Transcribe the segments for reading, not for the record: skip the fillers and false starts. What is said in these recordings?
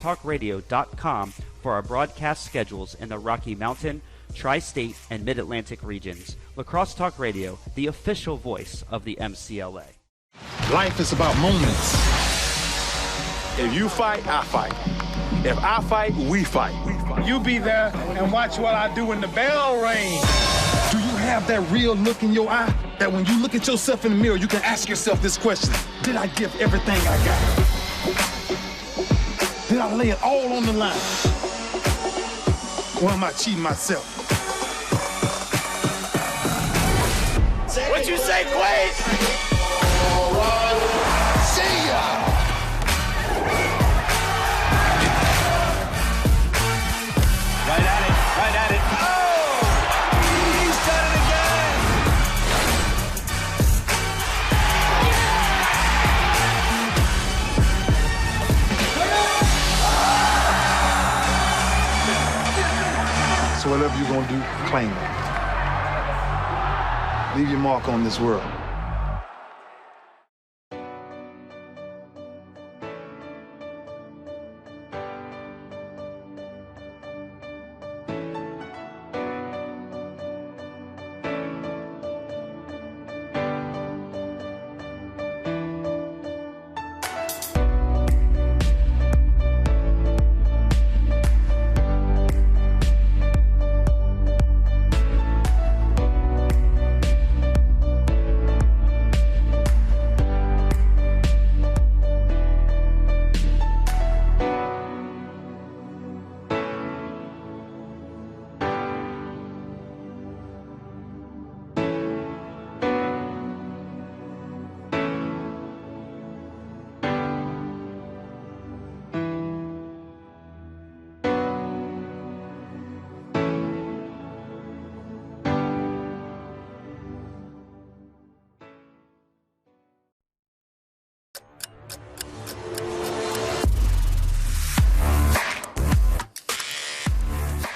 lacrossetalkradio.com for our broadcast schedules in the Rocky Mountain, Tri-State, and Mid-Atlantic regions. Lacrosse Talk Radio, the official voice of the MCLA. Life is about moments. If you fight, I fight. If I fight, we fight. You be there and watch what I do when the bell rings. Do you have that real look in your eye? That when you look at yourself in the mirror, you can ask yourself this question: did I give everything I got? Did I lay it all on the line? Or am I cheating myself? What you say, Quaid? See ya! Right at it. Oh! He's done it again! So whatever you're gonna do, claim it. Leave your mark on this world.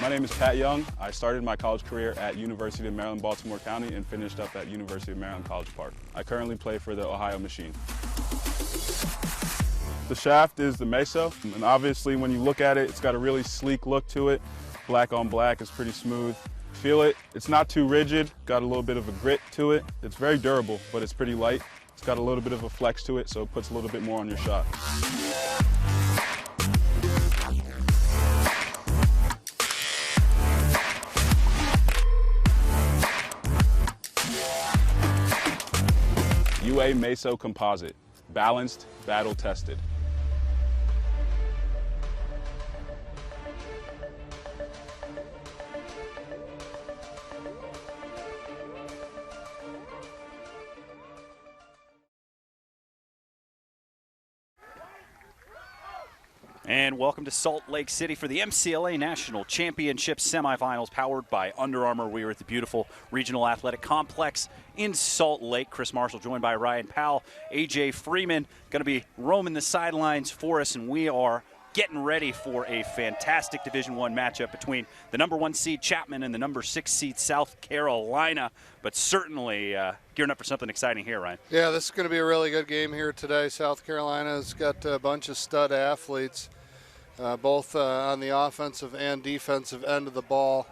My name is Pat Young. I started my college career at University of Maryland, Baltimore County and finished up at University of Maryland College Park. I currently play for the Ohio Machine. The shaft is the Meso, and obviously when you look at it, it's got a really sleek look to it. Black on black is pretty smooth. Feel it, it's not too rigid, got a little bit of a grit to it. It's very durable, but it's pretty light. It's got a little bit of a flex to it, so it puts a little bit more on your shot. UA Meso Composite, balanced, battle tested. And welcome to Salt Lake City for the MCLA National Championship semifinals, powered by Under Armour. We are at the beautiful Regional Athletic Complex in Salt Lake. Chris Marshall joined by Ryan Powell. AJ Freeman going to be roaming the sidelines for us, and we are getting ready for a fantastic Division I matchup between the #1 seed Chapman and the #6 seed South Carolina. But certainly gearing up for something exciting here, Ryan. Yeah, this is going to be a really good game here today. South Carolina's got a bunch of stud athletes, both on the offensive and defensive end of the ball,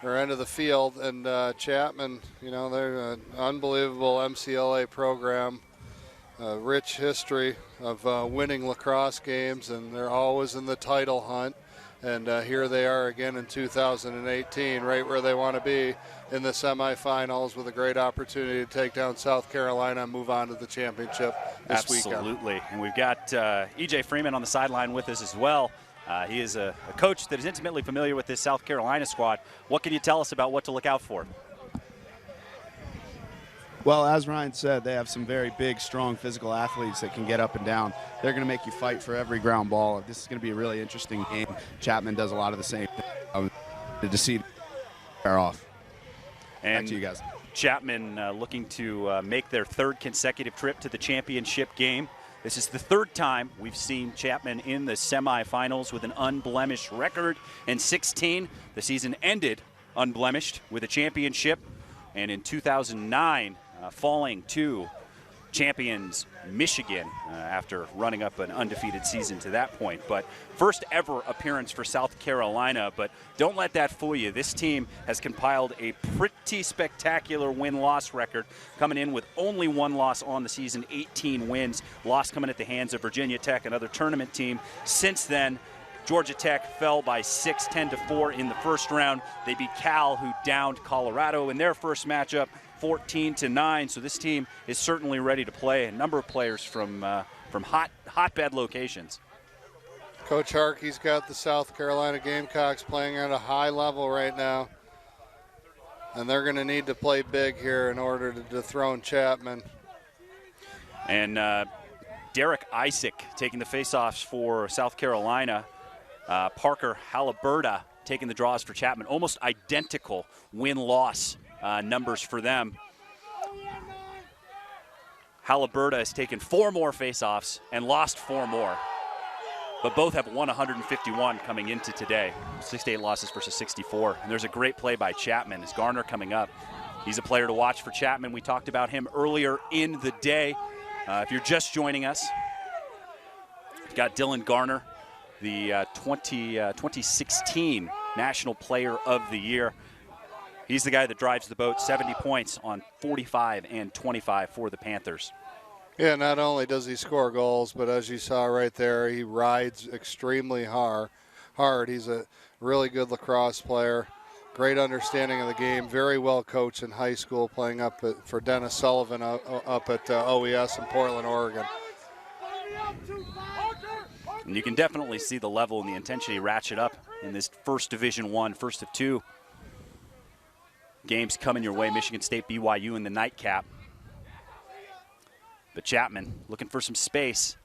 or end of the field. And Chapman, you know, they're an unbelievable MCLA program, rich history of winning lacrosse games, and they're always in the title hunt. And here they are again in 2018, right where they want to be in the semifinals, with a great opportunity to take down South Carolina and move on to the championship this weekend. Absolutely. And we've got EJ Freeman on the sideline with us as well. He is a coach that is intimately familiar with this South Carolina squad. What can you tell us about what to look out for? Well, as Ryan said, they have some very big, strong, physical athletes that can get up and down. They're going to make you fight for every ground ball. This is going to be a really interesting game. Chapman does a lot of the same to see pair off. And back to you guys. Chapman looking to make their third consecutive trip to the championship game. This is the third time we've seen Chapman in the semifinals with an unblemished record. In 16, the season ended unblemished with a championship. And in 2009, falling to champions Michigan after running up an undefeated season to that point. But first ever appearance for South Carolina. But don't let that fool you. This team has compiled a pretty spectacular win-loss record, coming in with only one loss on the season, 18 wins. Loss coming at the hands of Virginia Tech, another tournament team. Since then, Georgia Tech fell by 6, 10-4 in the first round. They beat Cal, who downed Colorado in their first matchup, 14-9. So this team is certainly ready to play. A number of players from hotbed locations. Coach Harkey's got the South Carolina Gamecocks playing at a high level right now, and they're going to need to play big here in order to dethrone Chapman. And Derek Isaac taking the faceoffs for South Carolina. Parker Haliburda taking the draws for Chapman. Almost identical win-loss numbers for them. Haliburda has taken 4 more faceoffs and lost 4 more. But both have won 151 coming into today. 68 losses versus 64. And there's a great play by Chapman. Is Garner coming up? He's a player to watch for Chapman. We talked about him earlier in the day. If you're just joining us, we've got Dylan Garner, the 2016 National Player of the Year. He's the guy that drives the boat, 70 points on 45 and 25 for the Panthers. Yeah, not only does he score goals, but as you saw right there, he rides extremely hard. He's a really good lacrosse player, great understanding of the game, very well coached in high school, playing for Dennis Sullivan up at OES in Portland, Oregon. And you can definitely see the level and the intensity ratchet up in this first Division I, first of 2 games coming your way. Michigan State, BYU in the nightcap. But Chapman looking for some space.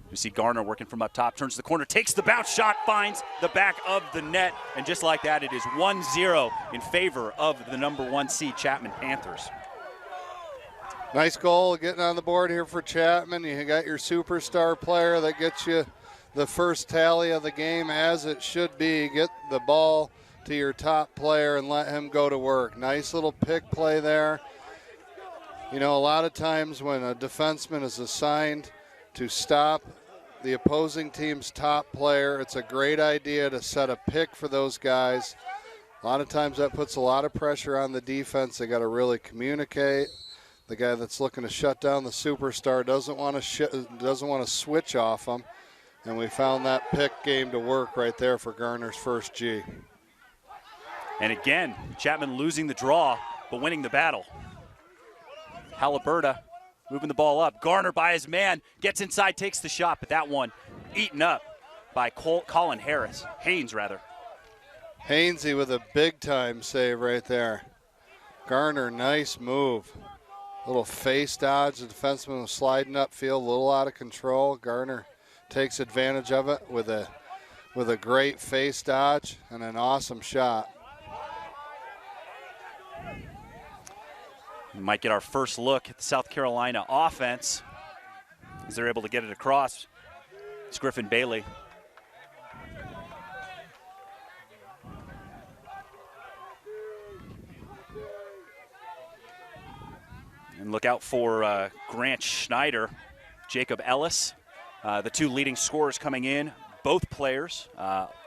You see Garner working from up top, turns the corner, takes the bounce shot, finds the back of the net, and just like that, it is 1-0 in favor of the number 1 seed Chapman Panthers. Nice goal getting on the board here for Chapman. You got your superstar player that gets you the first tally of the game, as it should be. Get the ball to your top player and let him go to work. Nice little pick play there. You know, a lot of times when a defenseman is assigned to stop the opposing team's top player, it's a great idea to set a pick for those guys. A lot of times that puts a lot of pressure on the defense. They got to really communicate. The guy that's looking to shut down the superstar doesn't want to switch off him. And we found that pick game to work right there for Garner's first G. And again, Chapman losing the draw, but winning the battle. Haliburda moving the ball up. Garner by his man, gets inside, takes the shot, but that one eaten up by Colin Haynes. Hainsey with a big-time save right there. Garner, nice move. Little face dodge. The defenseman was sliding upfield, a little out of control. Garner takes advantage of it with a great face dodge and an awesome shot. We might get our first look at the South Carolina offense as they're able to get it across. It's Griffin Bailey. And look out for Grant Schneider, Jacob Ellis, the 2 leading scorers coming in. Both players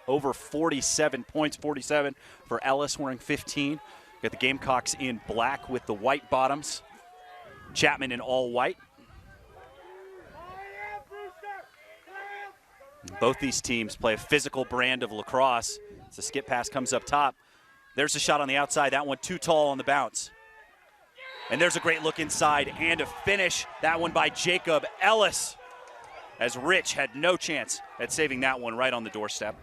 over 47 points, 47 for Ellis, wearing 15. Got the Gamecocks in black with the white bottoms. Chapman in all white. Both these teams play a physical brand of lacrosse. As the skip pass comes up top. There's a shot on the outside. That one too tall on the bounce. And there's a great look inside and a finish. That one by Jacob Ellis, as Rich had no chance at saving that one right on the doorstep.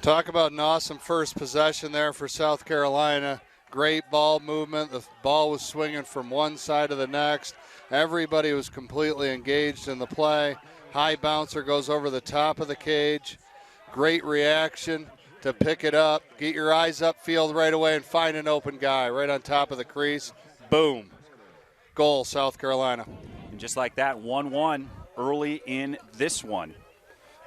Talk about an awesome first possession there for South Carolina. Great ball movement. The ball was swinging from one side to the next. Everybody was completely engaged in the play. High bouncer goes over the top of the cage. Great reaction to pick it up. Get your eyes upfield right away and find an open guy right on top of the crease. Boom. Goal, South Carolina. And just like that, 1-1 early in this one.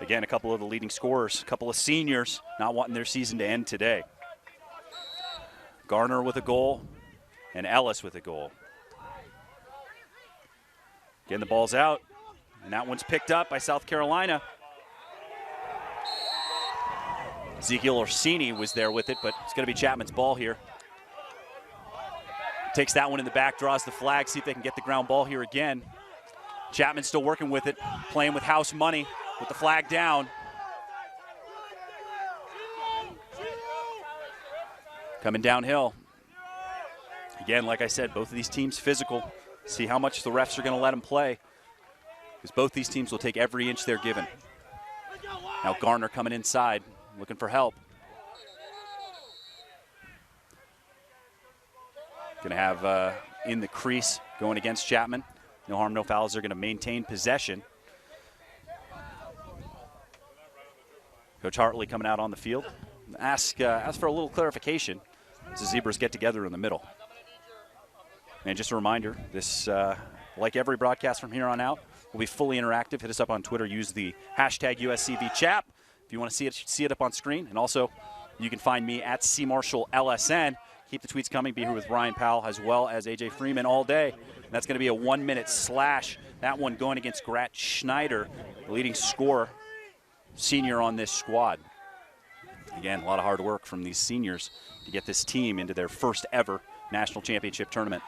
Again, a couple of the leading scorers, a couple of seniors not wanting their season to end today. Garner with a goal and Ellis with a goal. Again, the ball's out, and that one's picked up by South Carolina. Ezekiel Orsini was there with it, but it's going to be Chapman's ball here. Takes that one in the back, draws the flag, see if they can get the ground ball here again. Chapman still working with it, playing with house money with the flag down. Coming downhill. Again, like I said, both of these teams physical. See how much the refs are going to let them play, because both these teams will take every inch they're given. Now Garner coming inside, looking for help. Going to have in the crease going against Chapman. No harm, no fouls. They're going to maintain possession. Coach Hartley coming out on the field. Ask for a little clarification as the Zebras get together in the middle. And just a reminder, this, like every broadcast from here on out, will be fully interactive. Hit us up on Twitter. Use the hashtag USCVChap if you want to see it up on screen. And also, you can find me at CMarshallLSN. Keep the tweets coming. Be here with Ryan Powell as well as AJ Freeman all day. And that's going to be a 1-minute slash. That one going against Grat Schneider, the leading scorer, senior on this squad. Again, a lot of hard work from these seniors to get this team into their first ever national championship tournament.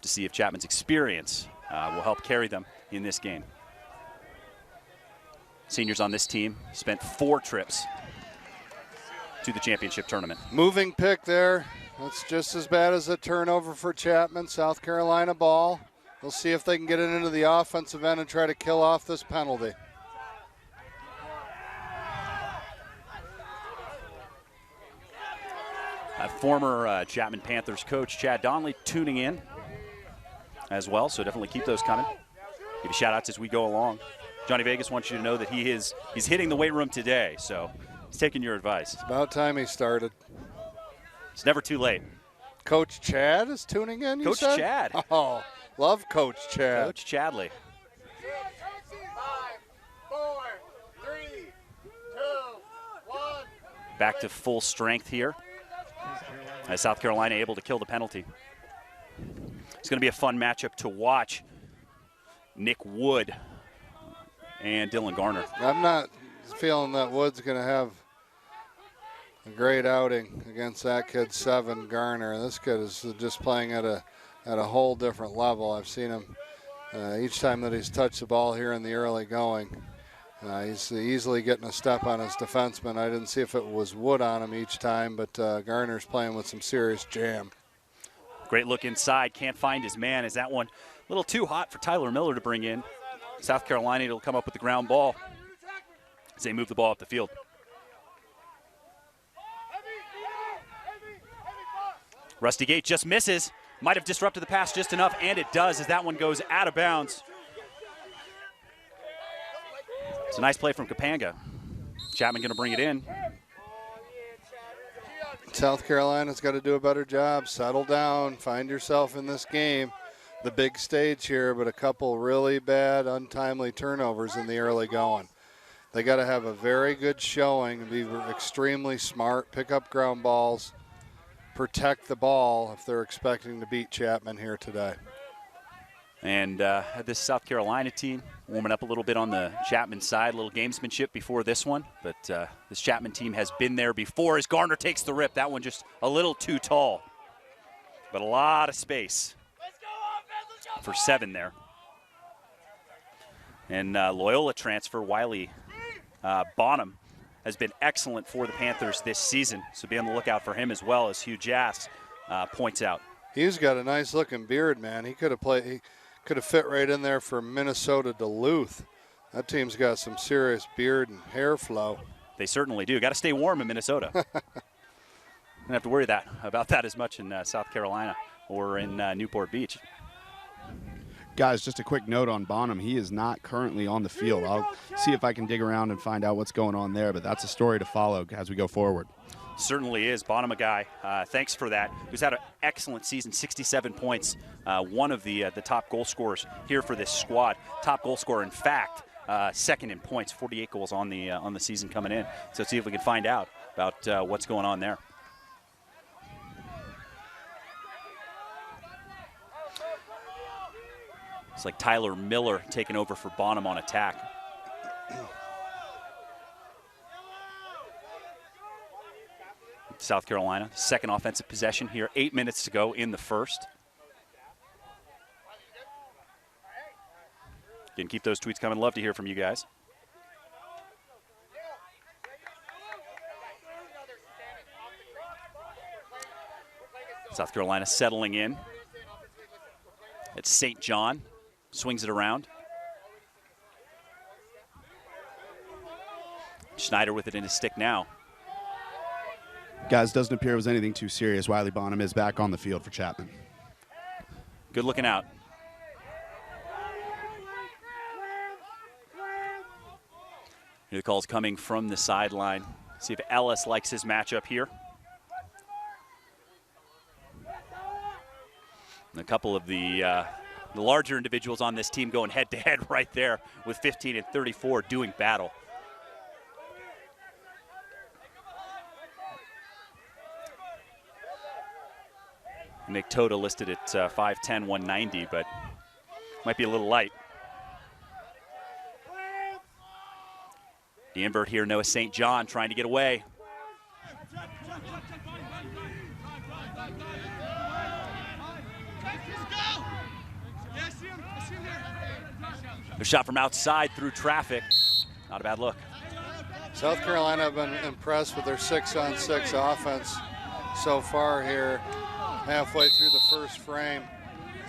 To see if Chapman's experience will help carry them in this game. Seniors on this team spent 4 trips to the championship tournament. Moving pick there. That's just as bad as a turnover for Chapman. South Carolina ball. We'll see if they can get it into the offensive end and try to kill off this penalty. Former Chapman Panthers coach Chad Donnelly tuning in as well, so definitely keep those coming. Give you shout outs as we go along. Johnny Vegas wants you to know that he's hitting the weight room today, so he's taking your advice. It's about time he started. It's never too late. Coach Chad is tuning in, you said? Coach Chad. Oh, love Coach Chad. Coach Chadley. 5, 4, 3, 2, 1. Back to full strength here, as South Carolina able to kill the penalty. It's going to be a fun matchup to watch. Nick Wood and Dylan Garner. I'm not feeling that Wood's going to have a great outing against that kid, 7, Garner. This kid is just playing at a whole different level. I've seen him each time that he's touched the ball here in the early going. He's easily getting a step on his defenseman. I didn't see if it was Wood on him each time, but Garner's playing with some serious jam. Great look inside, can't find his man. Is that one a little too hot for Tyler Miller to bring in? South Carolina will come up with the ground ball as they move the ball up the field. Rusty Gate just misses. Might have disrupted the pass just enough, and it does as that one goes out of bounds. It's a nice play from Kapanga. Chapman going to bring it in. South Carolina's got to do a better job. Settle down. Find yourself in this game. The big stage here, but a couple really bad, untimely turnovers in the early going. They got to have a very good showing and be extremely smart, pick up ground balls, protect the ball if they're expecting to beat Chapman here today. And this South Carolina team warming up a little bit on the Chapman side, a little gamesmanship before this one. But this Chapman team has been there before as Garner takes the rip. That one just a little too tall. But a lot of space for 7 there. And Loyola transfer Wiley Bonham has been excellent for the Panthers this season. So be on the lookout for him as well, as Hugh Jass points out. He's got a nice looking beard, man. He could have played. He could have fit right in there for Minnesota Duluth. That team's got some serious beard and hair flow. They certainly do. Got to stay warm in Minnesota. Don't have to worry about that as much in South Carolina or in Newport Beach. Guys, just a quick note on Bonham. He is not currently on the field. I'll see if I can dig around and find out what's going on there, but that's a story to follow as we go forward. Certainly is. Bonham, a guy, thanks for that, who's had an excellent season, 67 points, one of the top goal scorers here for this squad. Top goal scorer, in fact, second in points, 48 goals on the season coming in. So let's see if we can find out about what's going on there. It's like Tyler Miller taking over for Bonham on attack. South Carolina, second offensive possession here. 8 minutes to go in the first. Again, keep those tweets coming. Love to hear from you guys. South Carolina settling in. It's St. John. Swings it around. Schneider with it in his stick now. Guys, doesn't appear it was anything too serious. Wiley Bonham is back on the field for Chapman. Good looking out. Here the call's coming from the sideline. See if Ellis likes his matchup here. And a couple of the larger individuals on this team going head-to-head right there with 15 and 34 doing battle. Nick Toda listed at 5'10", 190, but might be a little light. The invert here, Noah St. John trying to get away. A shot from outside through traffic. Not a bad look. South Carolina have been impressed with their 6-on-6 offense so far here. Halfway through the first frame,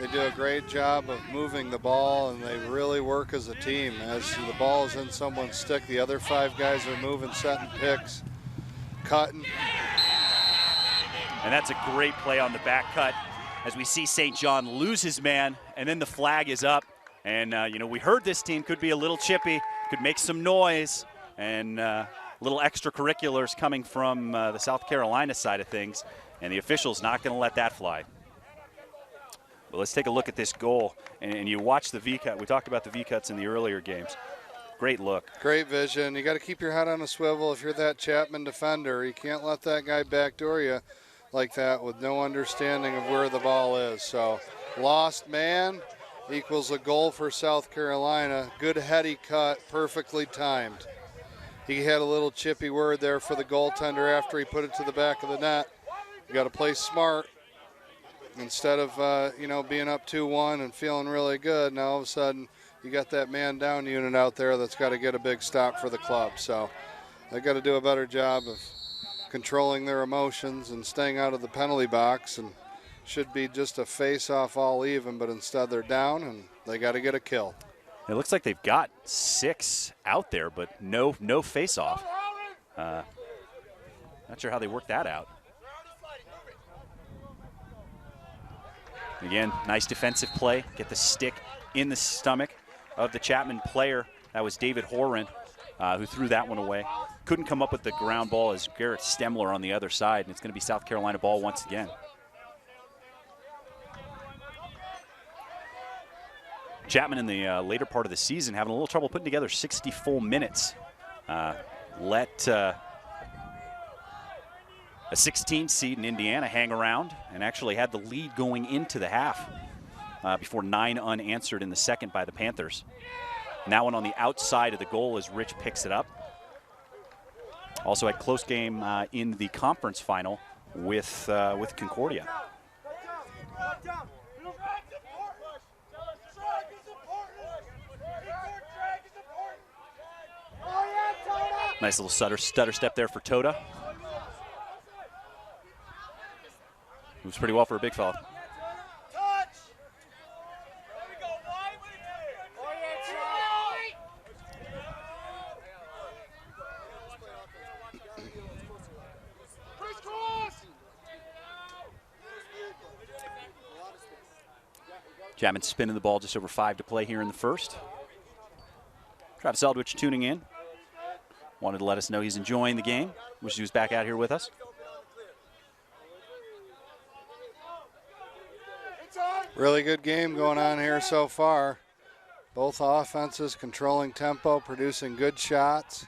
they do a great job of moving the ball, and they really work as a team. As the ball is in someone's stick, the other 5 guys are moving, setting picks, cutting. And that's a great play on the back cut as we see St. John lose his man, and then the flag is up. And, you know, we heard this team could be a little chippy, could make some noise, and little extracurriculars coming from the South Carolina side of things. And the official's not going to let that fly. But let's take a look at this goal. And you watch the V-cut. We talked about the V-cuts in the earlier games. Great look. Great vision. You got to keep your head on a swivel if you're that Chapman defender. You can't let that guy backdoor you like that with no understanding of where the ball is. So lost man equals a goal for South Carolina. Good heady cut, perfectly timed. He had a little chippy word there for the goaltender after he put it to the back of the net. You got to play smart instead of, you know, being up 2-1 and feeling really good. Now all of a sudden you got that man down unit out there that's got to get a big stop for the club. So they got to do a better job of controlling their emotions and staying out of the penalty box, and should be just a face-off all even, but instead they're down and they got to get a kill. It looks like they've got 6 out there, but no face-off. Not sure how they worked that out. Again, nice defensive play. Get the stick in the stomach of the Chapman player. That was David Horan who threw that one away. Couldn't come up with the ground ball as Garrett Stemler on the other side, and it's going to be South Carolina ball once again. Chapman in the later part of the season having a little trouble putting together 60 full minutes. Let a 16th seed in Indiana hang around and actually had the lead going into the half before 9 unanswered in the second by the Panthers. And that one on the outside of the goal as Rich picks it up. Also had close game in the conference final with Concordia. Nice little stutter step there for Toda. Moves pretty well for a big fella. Chapman spinning the ball, just over 5 to play here in the first. Travis Eldridge tuning in. Wanted to let us know he's enjoying the game. Wish he was back out here with us. Really good game going on here so far. Both offenses controlling tempo, producing good shots.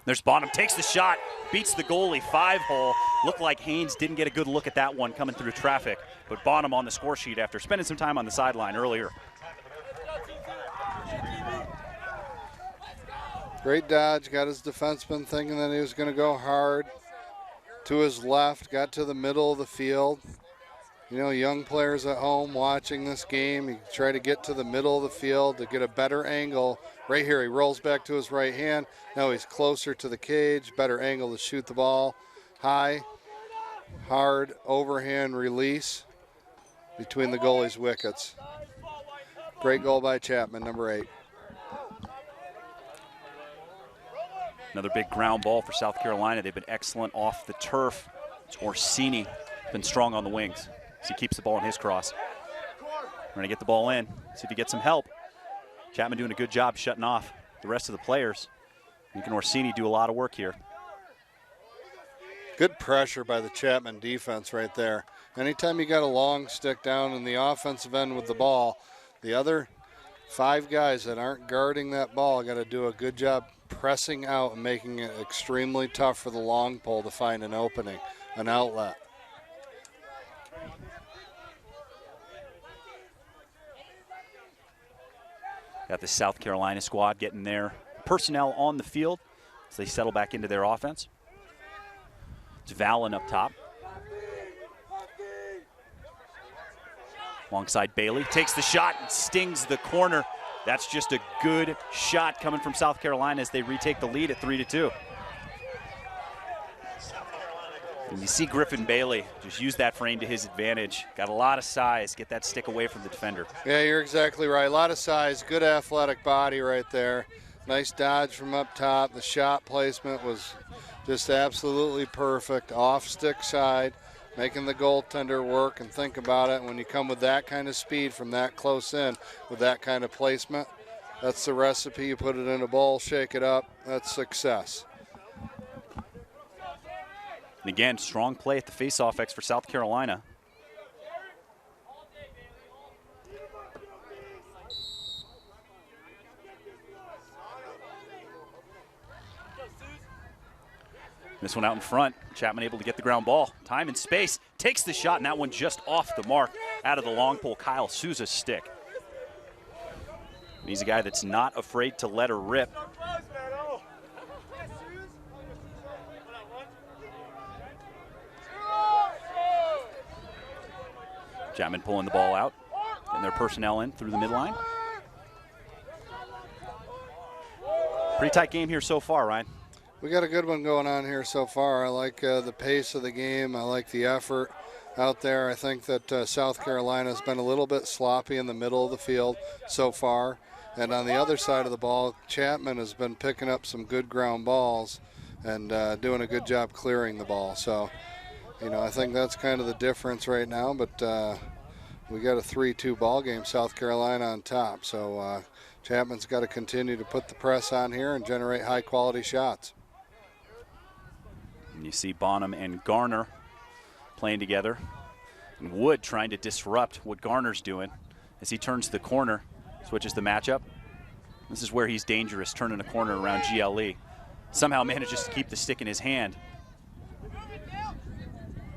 There's Bonham, takes the shot, beats the goalie, 5-hole. Looked like Haynes didn't get a good look at that one coming through traffic, but Bonham on the score sheet after spending some time on the sideline earlier. Great dodge, got his defenseman thinking that he was going to go hard. To his left, got to the middle of the field. You know, young players at home watching this game, you try to get to the middle of the field to get a better angle. Right here, he rolls back to his right hand. Now he's closer to the cage, better angle to shoot the ball. High, hard, overhand release between the goalie's wickets. Great goal by Chapman, number 8. Another big ground ball for South Carolina. They've been excellent off the turf. It's Orsini, been strong on the wings as he keeps the ball in his cross. We're going to get the ball in, see if he gets some help. Chapman doing a good job shutting off the rest of the players. Making Orsini do a lot of work here. Good pressure by the Chapman defense right there. Anytime you got a long stick down in the offensive end with the ball, the other 5 guys that aren't guarding that ball got to do a good job pressing out and making it extremely tough for the long pole to find an opening, an outlet. Got the South Carolina squad getting their personnel on the field as they settle back into their offense. It's Vallon up top. Alongside Bailey, takes the shot and stings the corner. That's just a good shot coming from South Carolina as they retake the lead at 3-2. And you see Griffin Bailey just use that frame to his advantage. Got a lot of size, get that stick away from the defender. Yeah, you're exactly right. A lot of size, good athletic body right there. Nice dodge from up top. The shot placement was just absolutely perfect. Off stick side, making the goaltender work and think about it. When you come with that kind of speed from that close in with that kind of placement, that's the recipe. You put it in a bowl, shake it up, that's success. And again, strong play at the faceoff X for South Carolina. This one out in front. Chapman able to get the ground ball. Time and space. Takes the shot, and that one just off the mark out of the long pole. Kyle Souza's stick. And he's a guy that's not afraid to let her rip. Chapman pulling the ball out. Getting their personnel in through the midline. Pretty tight game here so far, Ryan. We got a good one going on here so far. I like the pace of the game. I like the effort out there. I think that South Carolina has been a little bit sloppy in the middle of the field so far. And on the other side of the ball, Chapman has been picking up some good ground balls and doing a good job clearing the ball. So, you know, I think that's kind of the difference right now. But we got a 3-2 ball game, South Carolina on top. So Chapman's got to continue to put the press on here and generate high-quality shots. And you see Bonham and Garner playing together. And Wood trying to disrupt what Garner's doing as he turns the corner, switches the matchup. This is where he's dangerous, turning a corner around GLE. Somehow manages to keep the stick in his hand.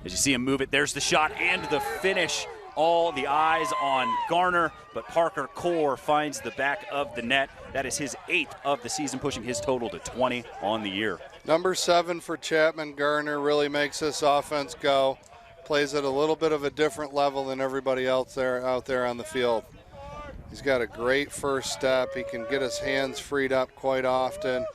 As you see him move it, there's the shot and the finish. All the eyes on Garner, but Parker Core finds the back of the net. That is his 8th of the season, pushing his total to 20 on the year. Number 7 for Chapman. Garner really makes this offense go. Plays at a little bit of a different level than everybody else out there on the field. He's got a great first step. He can get his hands freed up quite often.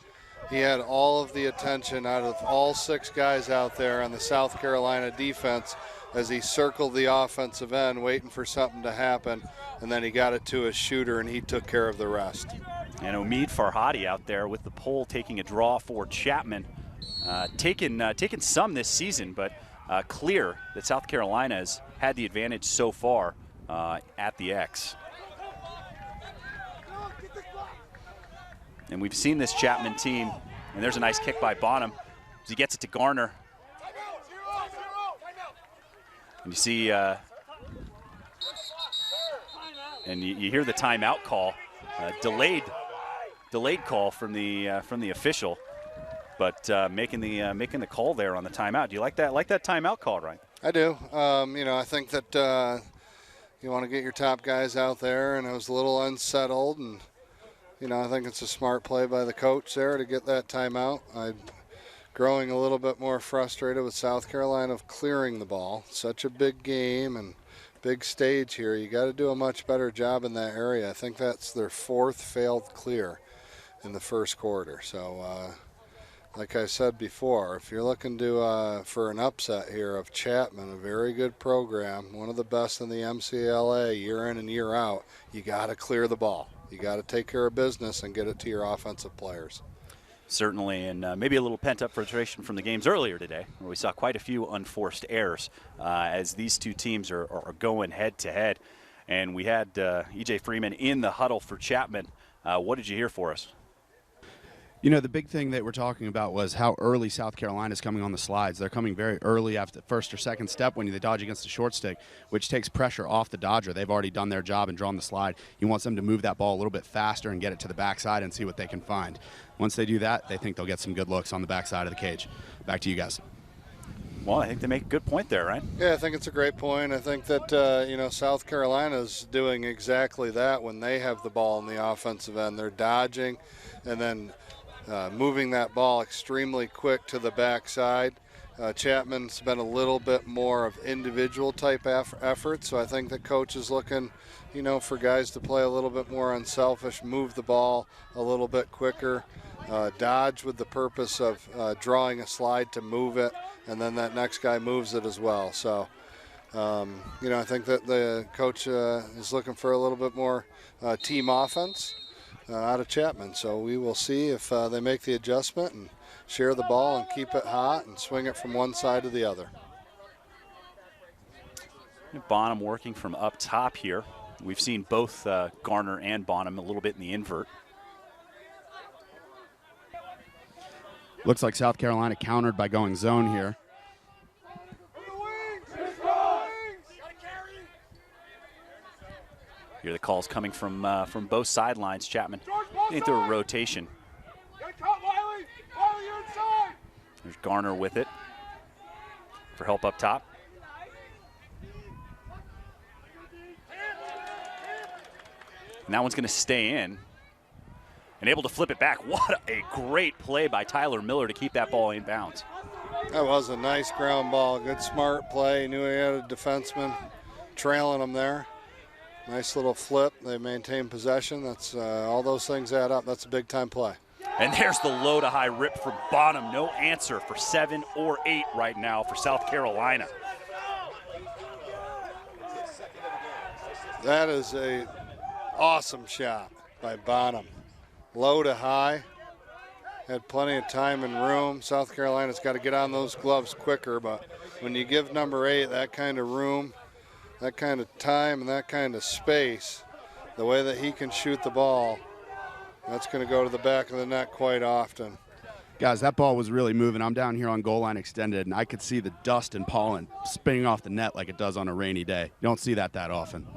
He had all of the attention out of all 6 guys out there on the South Carolina defense as he circled the offensive end, waiting for something to happen, and then he got it to his shooter, and he took care of the rest. And Omid Farhadi out there with the pole taking a draw for Chapman. Taken some this season, but clear that South Carolina has had the advantage so far at the X. And we've seen this Chapman team, and there's a nice kick by Bonham as he gets it to Garner. And you see, and you hear the timeout call, delayed call from the official. but making the call there on the timeout. Do you like that? Like that timeout call, Ryan? I do. I think that you want to get your top guys out there, and I was a little unsettled, and I think it's a smart play by the coach there to get that timeout. I'm growing a little bit more frustrated with South Carolina of clearing the ball. Such a big game and big stage here. You got to do a much better job in that area. I think that's their 4th failed clear in the first quarter. So, like I said before, if you're looking to for an upset here of Chapman, a very good program, one of the best in the MCLA year in and year out, you got to clear the ball. You got to take care of business and get it to your offensive players. Certainly, and maybe a little pent-up frustration from the games earlier today, where we saw quite a few unforced errors as these two teams are going head-to-head. And we had E.J. Freeman in the huddle for Chapman. What did you hear for us? The big thing that we're talking about was how early South Carolina is coming on the slides. They're coming very early after the first or second step when they dodge against the short stick, which takes pressure off the dodger. They've already done their job and drawn the slide. He wants them to move that ball a little bit faster and get it to the backside and see what they can find. Once they do that, they think they'll get some good looks on the backside of the cage. Back to you guys. Well, I think they make a good point there, right? Yeah, I think it's a great point. I think that, South Carolina's doing exactly that when they have the ball in the offensive end. They're dodging and then moving that ball extremely quick to the backside. Chapman's been a little bit more of individual type effort, so I think the coach is looking, for guys to play a little bit more unselfish, move the ball a little bit quicker, dodge with the purpose of drawing a slide to move it, and then that next guy moves it as well. So, I think that the coach is looking for a little bit more team offense out of Chapman. So we will see if they make the adjustment and share the ball and keep it hot and swing it from one side to the other. Bonham working from up top here. We've seen both Garner and Bonham a little bit in the invert. Looks like South Carolina countered by going zone here. Here the calls coming from both sidelines. Chapman, I think they're a rotation. There's Garner with it for help up top. And that one's going to stay in. And able to flip it back. What a great play by Tyler Miller to keep that ball in bounds. That was a nice ground ball. Good, smart play. He knew he had a defenseman trailing him there. Nice little flip. They maintain possession. That's all those things add up. That's a big-time play. And there's the low-to-high rip from Bonham. No answer for 7 or 8 right now for South Carolina. That is a awesome shot by Bonham. Low to high. Had plenty of time and room. South Carolina's got to get on those gloves quicker, but when you give number 8 that kind of room, that kind of time, and that kind of space, the way that he can shoot the ball, that's going to go to the back of the net quite often. Guys, that ball was really moving. I'm down here on goal line extended, and I could see the dust and pollen spinning off the net like it does on a rainy day. You don't see that often.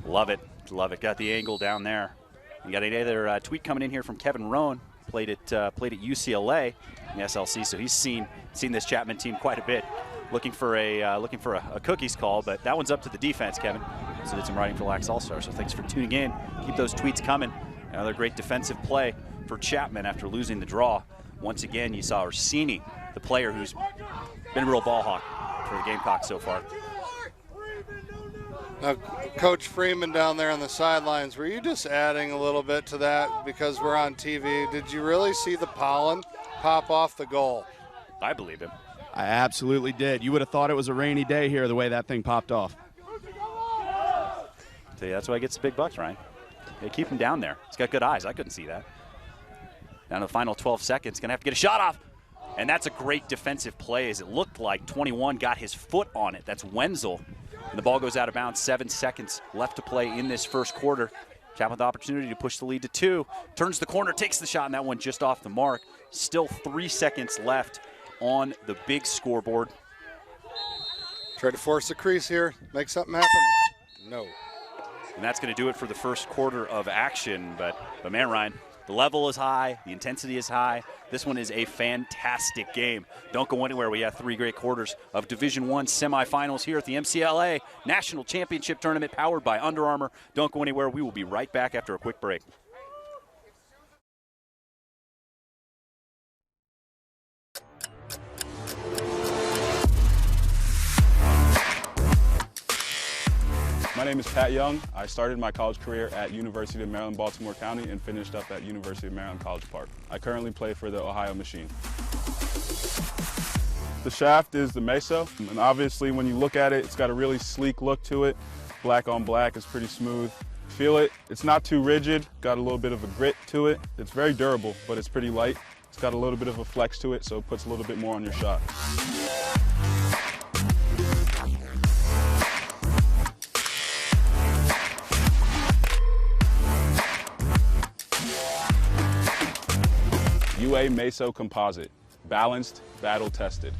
Love it. Love it. Got the angle down there. You got another tweet coming in here from Kevin Roan. Played at UCLA in the SLC, so he's seen this Chapman team quite a bit. Looking for a cookies call, but that one's up to the defense, Kevin. So did some writing for Lax All-Star. So thanks for tuning in. Keep those tweets coming. Another great defensive play for Chapman after losing the draw. Once again, you saw Orsini, the player who's been a real ball hawk for the Gamecocks so far. Now, Coach Freeman down there on the sidelines, were you just adding a little bit to that because we're on TV? Did you really see the pollen pop off the goal? I believe him. I absolutely did. You would have thought it was a rainy day here the way that thing popped off. See, that's why he gets the big bucks, Ryan. They keep him down there. He's got good eyes. I couldn't see that. Down to the final 12 seconds. Going to have to get a shot off. And that's a great defensive play as it looked like 21 got his foot on it. That's Wenzel. And the ball goes out of bounds. 7 seconds left to play in this first quarter. Chapman with the opportunity to push the lead to 2. Turns the corner, takes the shot, and that one just off the mark. Still 3 seconds left on the big scoreboard. Try to force the crease here, make something happen. No. And that's going to do it for the first quarter of action. But man, Ryan, The level is high. The intensity is high. This one is a fantastic game. Don't go anywhere. We have 3 great quarters of Division I semifinals here at the MCLA National Championship Tournament powered by Under Armour. Don't go anywhere. We will be right back after a quick break. My name is Pat Young. I started my college career at University of Maryland, Baltimore County, and finished up at University of Maryland, College Park. I currently play for the Ohio Machine. The shaft is the Meso, and obviously when you look at it, it's got a really sleek look to it. Black on black is pretty smooth. Feel it. It's not too rigid, got a little bit of a grit to it. It's very durable, but it's pretty light. It's got a little bit of a flex to it, so it puts a little bit more on your shot. UA Meso Composite, balanced, battle tested.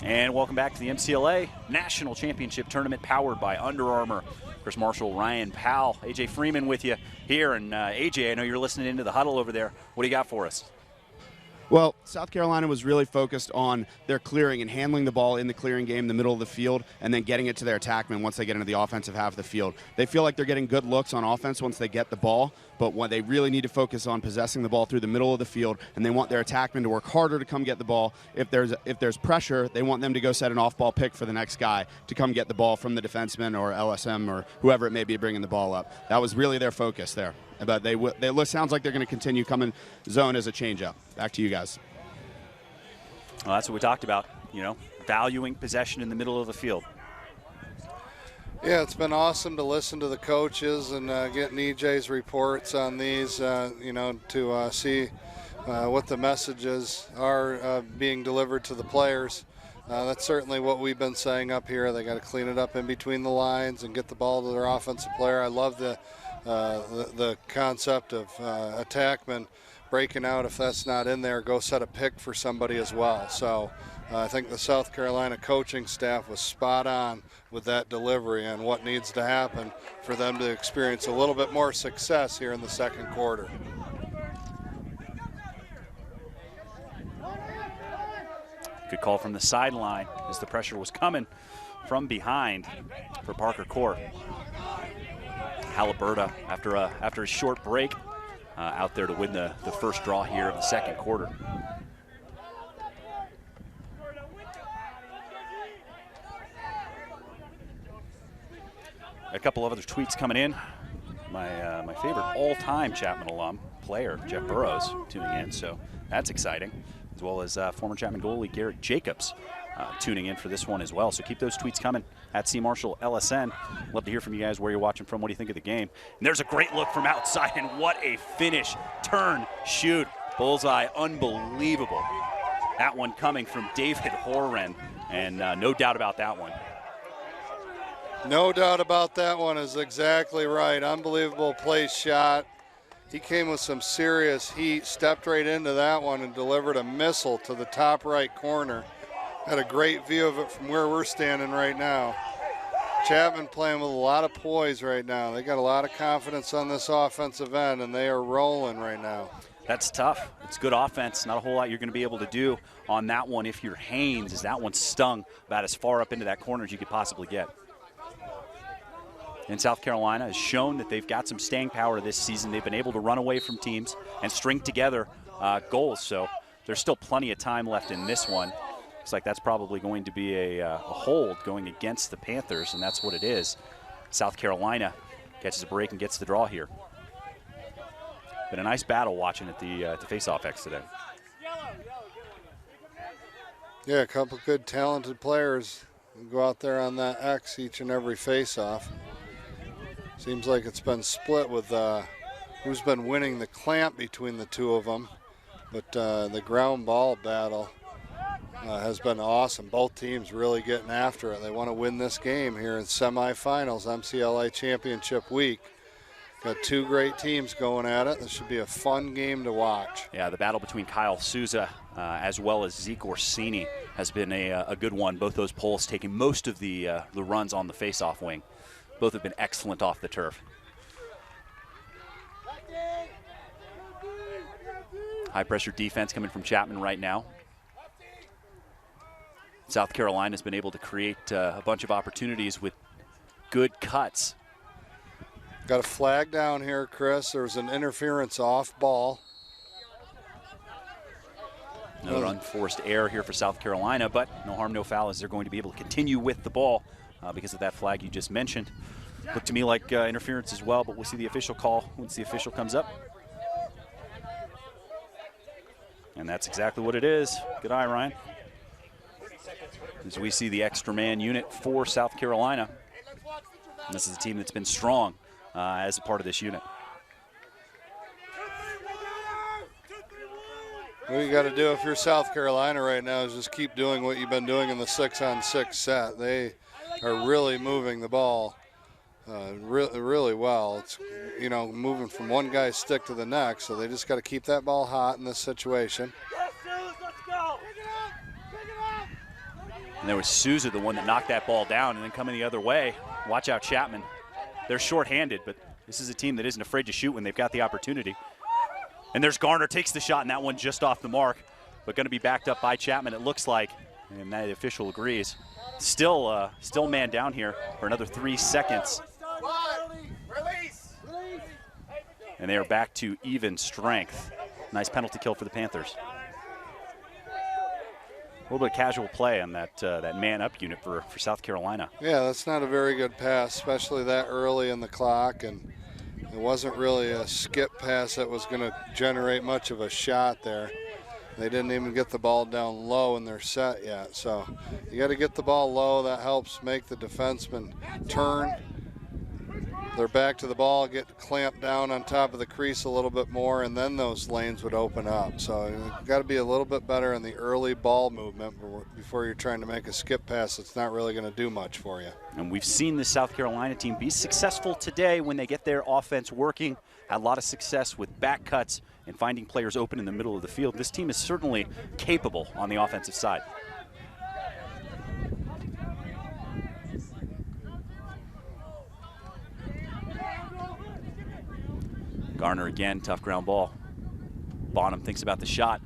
And welcome back to the MCLA National Championship Tournament powered by Under Armour. Chris Marshall, Ryan Powell, AJ Freeman with you here. And AJ, I know you're listening into the huddle over there. What do you got for us? Well, South Carolina was really focused on their clearing and handling the ball in the clearing game, the middle of the field, and then getting it to their attackmen once they get into the offensive half of the field. They feel like they're getting good looks on offense once they get the ball, but what they really need to focus on possessing the ball through the middle of the field, and they want their attackmen to work harder to come get the ball. If there's pressure, they want them to go set an off-ball pick for the next guy to come get the ball from the defenseman or LSM or whoever it may be bringing the ball up. That was really their focus there. But sounds like they're going to continue coming zone as a changeup. Back to you guys. Well, that's what we talked about, valuing possession in the middle of the field. Yeah, it's been awesome to listen to the coaches and getting EJ's reports on these, to see what the messages are being delivered to the players. That's certainly what we've been saying up here. They got to clean it up in between the lines and get the ball to their offensive player. I love the concept of attackmen breaking out. If that's not in there, go set a pick for somebody as well. So I think the South Carolina coaching staff was spot on with that delivery and what needs to happen for them to experience a little bit more success here in the second quarter. Good call from the sideline as the pressure was coming from behind for Parker Court. Haliburta, after a short break, out there to win the first draw here of the second quarter. A couple of other tweets coming in. My favorite all-time Chapman alum player, Jeff Burrows, tuning in, so that's exciting. As well as former Chapman goalie Garrett Jacobs tuning in for this one as well. So keep those tweets coming at C. Marshall LSN. Love to hear from you guys where you're watching from. What do you think of the game? And there's a great look from outside, and what a finish. Turn, shoot, bullseye, unbelievable. That one coming from David Horan, and no doubt about that one. No doubt about that one is exactly right. Unbelievable place shot. He came with some serious heat, stepped right into that one and delivered a missile to the top right corner. Had a great view of it from where we're standing right now. Chapman playing with a lot of poise right now. They got a lot of confidence on this offensive end, and they are rolling right now. That's tough. It's good offense. Not a whole lot you're going to be able to do on that one if you're Haynes, as that one stung about as far up into that corner as you could possibly get. And South Carolina has shown that they've got some staying power this season. They've been able to run away from teams and string together goals. So there's still plenty of time left in this one. Looks like that's probably going to be a hold going against the Panthers, and that's what it is. South Carolina catches a break and gets the draw here. Been a nice battle watching at the face-off X today. Yeah, a couple good talented players go out there on that X each and every face-off. Seems like it's been split with who's been winning the clamp between the two of them. But the ground ball battle has been awesome. Both teams really getting after it. They want to win this game here in semifinals, MCLA Championship Week. Got two great teams going at it. This should be a fun game to watch. Yeah, the battle between Kyle Souza as well as Zeke Orsini has been a good one. Both those Poles taking most of the runs on the face-off wing. Both have been excellent off the turf. High-pressure defense coming from Chapman right now. South Carolina's been able to create a bunch of opportunities with good cuts. Got a flag down here, Chris. There's an interference off ball. Another unforced error here for South Carolina, but no harm, no foul as they're going to be able to continue with the ball because of that flag you just mentioned. Looked to me like interference as well, but we'll see the official call once the official comes up. And that's exactly what it is. Good eye, Ryan. As we see the extra man unit for South Carolina. And this is a team that's been strong as a part of this unit. What you got to do if you're South Carolina right now is just keep doing what you've been doing in the 6-on-6 set. They are really moving the ball really well. It's, you know, moving from one guy's stick to the next, so they just got to keep that ball hot in this situation. And there was Souza, the one that knocked that ball down, and then coming the other way. Watch out, Chapman. They're shorthanded, but this is a team that isn't afraid to shoot when they've got the opportunity. And there's Garner, takes the shot, and that one just off the mark, but going to be backed up by Chapman, it looks like, and that official agrees. Still man down here for another 3 seconds. And they are back to even strength. Nice penalty kill for the Panthers. A little bit of casual play on that man-up unit for South Carolina. Yeah, that's not a very good pass, especially that early in the clock. And it wasn't really a skip pass that was going to generate much of a shot there. They didn't even get the ball down low in their set yet. So you got to get the ball low. That helps make the defenseman turn. They're back to the ball, get clamped down on top of the crease a little bit more, and then those lanes would open up. So you've got to be a little bit better in the early ball movement before you're trying to make a skip pass that's not really going to do much for you. And we've seen the South Carolina team be successful today when they get their offense working. Had a lot of success with back cuts and finding players open in the middle of the field. This team is certainly capable on the offensive side. Garner again, tough ground ball. Bonham thinks about the shot,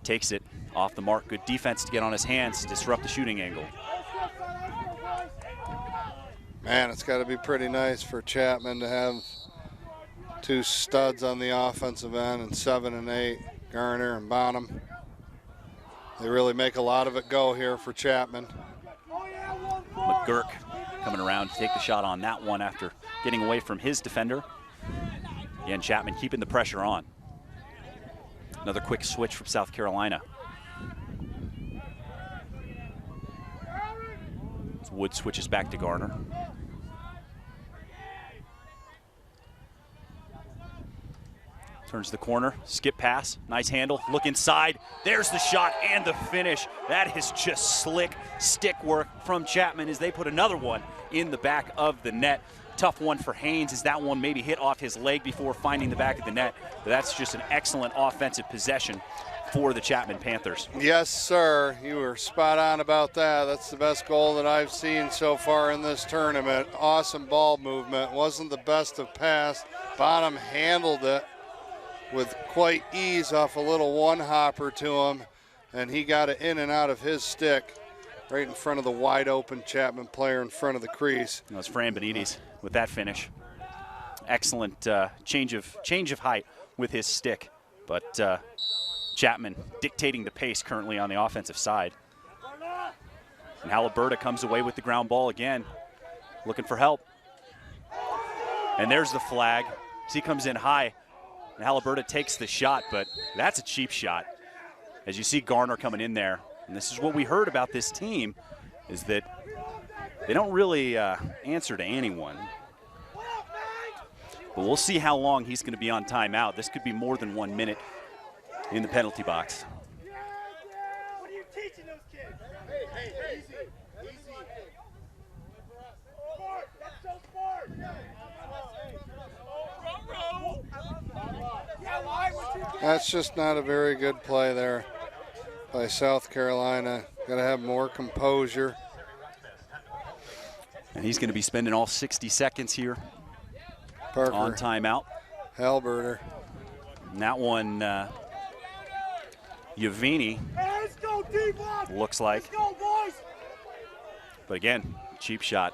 takes it off the mark. Good defense to get on his hands, disrupt the shooting angle. Man, it's got to be pretty nice for Chapman to have two studs on the offensive end in 7 and 8, Garner and Bonham. They really make a lot of it go here for Chapman. McGurk coming around to take the shot on that one after getting away from his defender. Again, Chapman keeping the pressure on. Another quick switch from South Carolina. Wood switches back to Garner. Turns the corner, skip pass, nice handle, look inside. There's the shot and the finish. That is just slick stick work from Chapman as they put another one in the back of the net. Tough one for Haynes as that one maybe hit off his leg before finding the back of the net. But that's just an excellent offensive possession for the Chapman Panthers. Yes, sir. You were spot on about that. That's the best goal that I've seen so far in this tournament. Awesome ball movement. Wasn't the best of pass. Bonham handled it with quite ease off a little one-hopper to him, and he got it in and out of his stick right in front of the wide-open Chapman player in front of the crease. That was Fran Benitez with that finish. Excellent change of height with his stick, but Chapman dictating the pace currently on the offensive side. And Halliburton comes away with the ground ball again, looking for help. And there's the flag. As he comes in high, and Halliburton takes the shot, but that's a cheap shot. As you see Garner coming in there, and this is what we heard about this team, is that they don't really answer to anyone. But we'll see how long he's going to be on timeout. This could be more than 1 minute in the penalty box. What are you teaching those kids? Hey, easy. Smart. That's so smart. That's just not a very good play there by South Carolina. Got to have more composure. And he's going to be spending all 60 seconds here Parker. On timeout. Halberter. And that one, Yavini looks like. But again, cheap shot.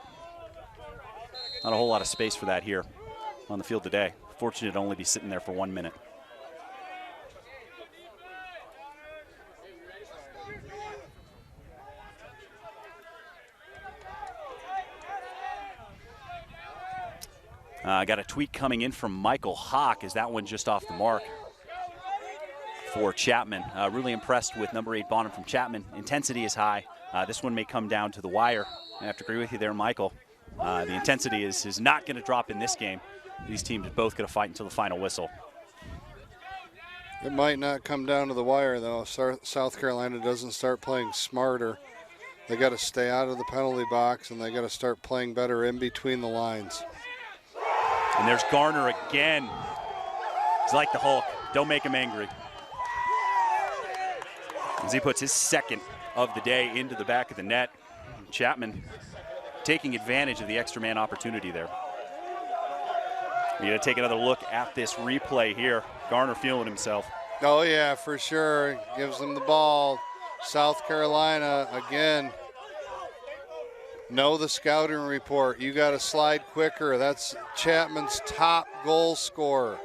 Not a whole lot of space for that here on the field today. Fortunate to only be sitting there for 1 minute. I got a tweet coming in from Michael Hawk. Is that one just off the mark for Chapman? Really impressed with number 8 Bonham from Chapman. Intensity is high. This one may come down to the wire. I have to agree with you there, Michael. The intensity is not going to drop in this game. These teams are both going to fight until the final whistle. It might not come down to the wire, though, if South Carolina doesn't start playing smarter. They got to stay out of the penalty box, and they got to start playing better in between the lines. And there's Garner again. He's like the Hulk. Don't make him angry. As he puts his second of the day into the back of the net. Chapman taking advantage of the extra man opportunity there. We're going to take another look at this replay here. Garner feeling himself. Oh, yeah, for sure. Gives them the ball. South Carolina, again, know the scouting report. You got to slide quicker. That's Chapman's top goal scorer.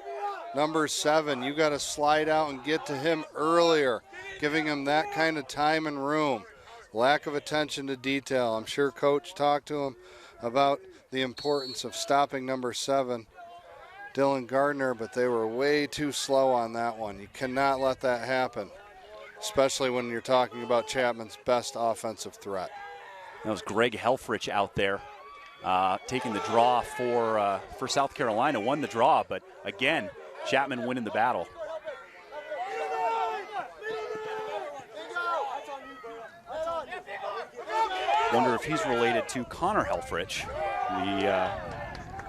Number 7, you got to slide out and get to him earlier, giving him that kind of time and room. Lack of attention to detail. I'm sure Coach talked to him about the importance of stopping number 7, Dylan Gardner, but they were way too slow on that one. You cannot let that happen, especially when you're talking about Chapman's best offensive threat. That was Greg Helfrich out there taking the draw for South Carolina. Won the draw, but again, Chapman winning the battle. Wonder if he's related to Connor Helfrich, the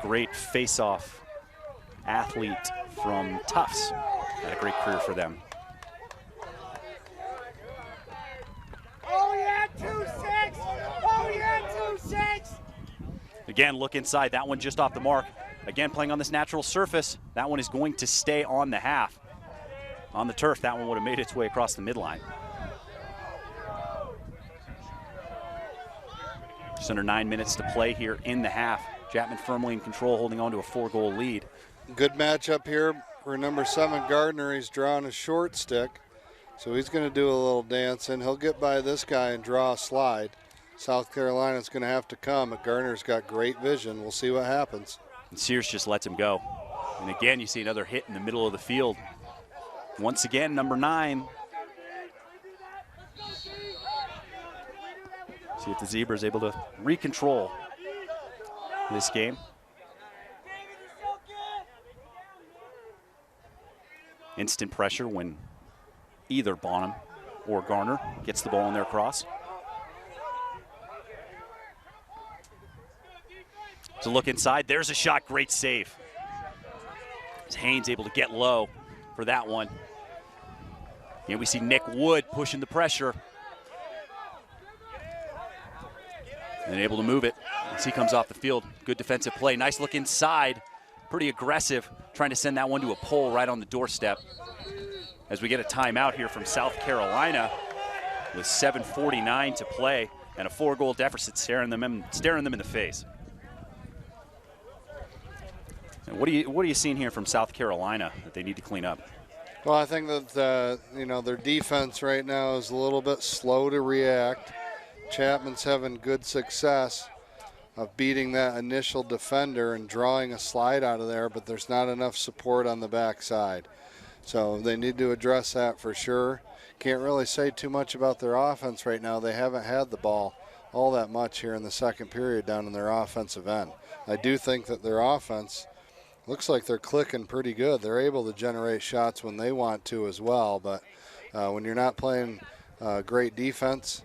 great face-off athlete from Tufts. Had a great career for them. Oh yeah, 2-6! Oh yeah, 2-6! Again, look inside. That one just off the mark. Again, playing on this natural surface. That one is going to stay on the half. On the turf, that one would have made its way across the midline. Just under 9 minutes to play here in the half. Chapman firmly in control, holding on to a 4-goal lead. Good matchup here for number 7, Gardner. He's drawing a short stick, so he's going to do a little dancing. He'll get by this guy and draw a slide. South Carolina's going to have to come, but Gardner's got great vision. We'll see what happens. And Sears just lets him go. And again, you see another hit in the middle of the field. Once again, number 9. See if the Zebra is able to recontrol this game. Instant pressure when either Bonham or Garner gets the ball in their cross. So look inside, there's a shot, great save. As Haynes able to get low for that one. And we see Nick Wood pushing the pressure. And able to move it as he comes off the field. Good defensive play, nice look inside. Pretty aggressive, trying to send that one to a pole right on the doorstep. As we get a timeout here from South Carolina with 7:49 to play and a 4-goal deficit staring them in the face. And what are you seeing here from South Carolina that they need to clean up? Well, I think that their defense right now is a little bit slow to react. Chapman's having good success of beating that initial defender and drawing a slide out of there, but there's not enough support on the backside. So they need to address that for sure. Can't really say too much about their offense right now. They haven't had the ball all that much here in the second period down in their offensive end. I do think that their offense looks like they're clicking pretty good. They're able to generate shots when they want to as well, but when you're not playing great defense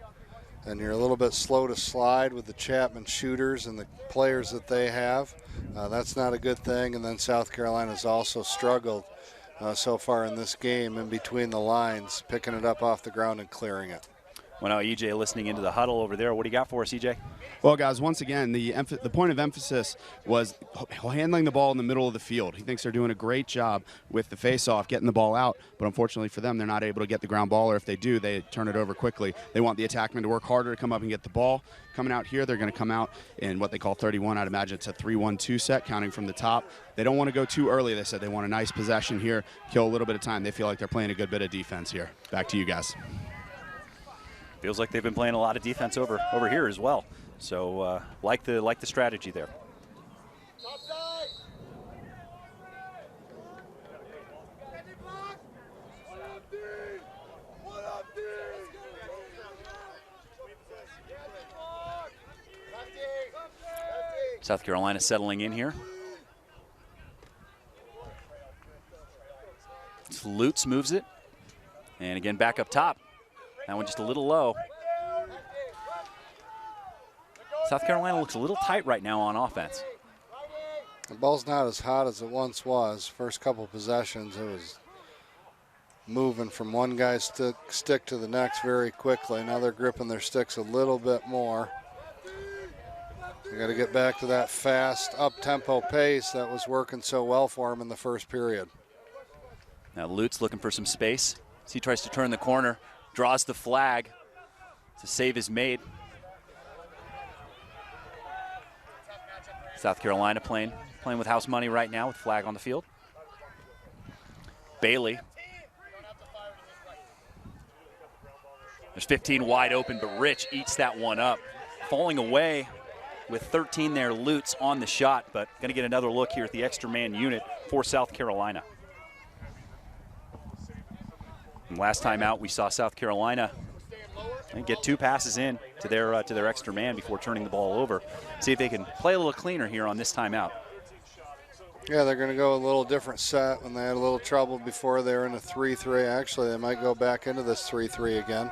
and you're a little bit slow to slide with the Chapman shooters and the players that they have, that's not a good thing. And then South Carolina's also struggled so far in this game in between the lines, picking it up off the ground and clearing it. Well, now EJ listening into the huddle over there. What do you got for us, EJ? Well, guys, once again, the point of emphasis was handling the ball in the middle of the field. He thinks they're doing a great job with the face-off, getting the ball out, but unfortunately for them, they're not able to get the ground ball, or if they do, they turn it over quickly. They want the attackman to work harder to come up and get the ball. Coming out here, they're going to come out in what they call 31. I'd imagine it's a 3-1-2 set, counting from the top. They don't want to go too early. They said they want a nice possession here, kill a little bit of time. They feel like they're playing a good bit of defense here. Back to you guys. Feels like they've been playing a lot of defense over here as well. So like the strategy there. South Carolina settling in here. Lutz moves it. And again, back up top. That one just a little low. South Carolina looks a little tight right now on offense. The ball's not as hot as it once was. First couple possessions, it was moving from one guy's stick to the next very quickly. Now they're gripping their sticks a little bit more. They got to get back to that fast, up-tempo pace that was working so well for him in the first period. Now Lutz looking for some space as he tries to turn the corner, draws the flag to save his mate. South Carolina playing with house money right now with flag on the field. Bailey. There's 15 wide open, but Rich eats that one up. Falling away with 13 there, Lutz on the shot, but going to get another look here at the extra man unit for South Carolina. And last time out, we saw South Carolina get 2 passes in to their extra man before turning the ball over. See if they can play a little cleaner here on this time out. Yeah, they're going to go a little different set when they had a little trouble before they were in a 3-3. Actually, they might go back into this 3-3 again.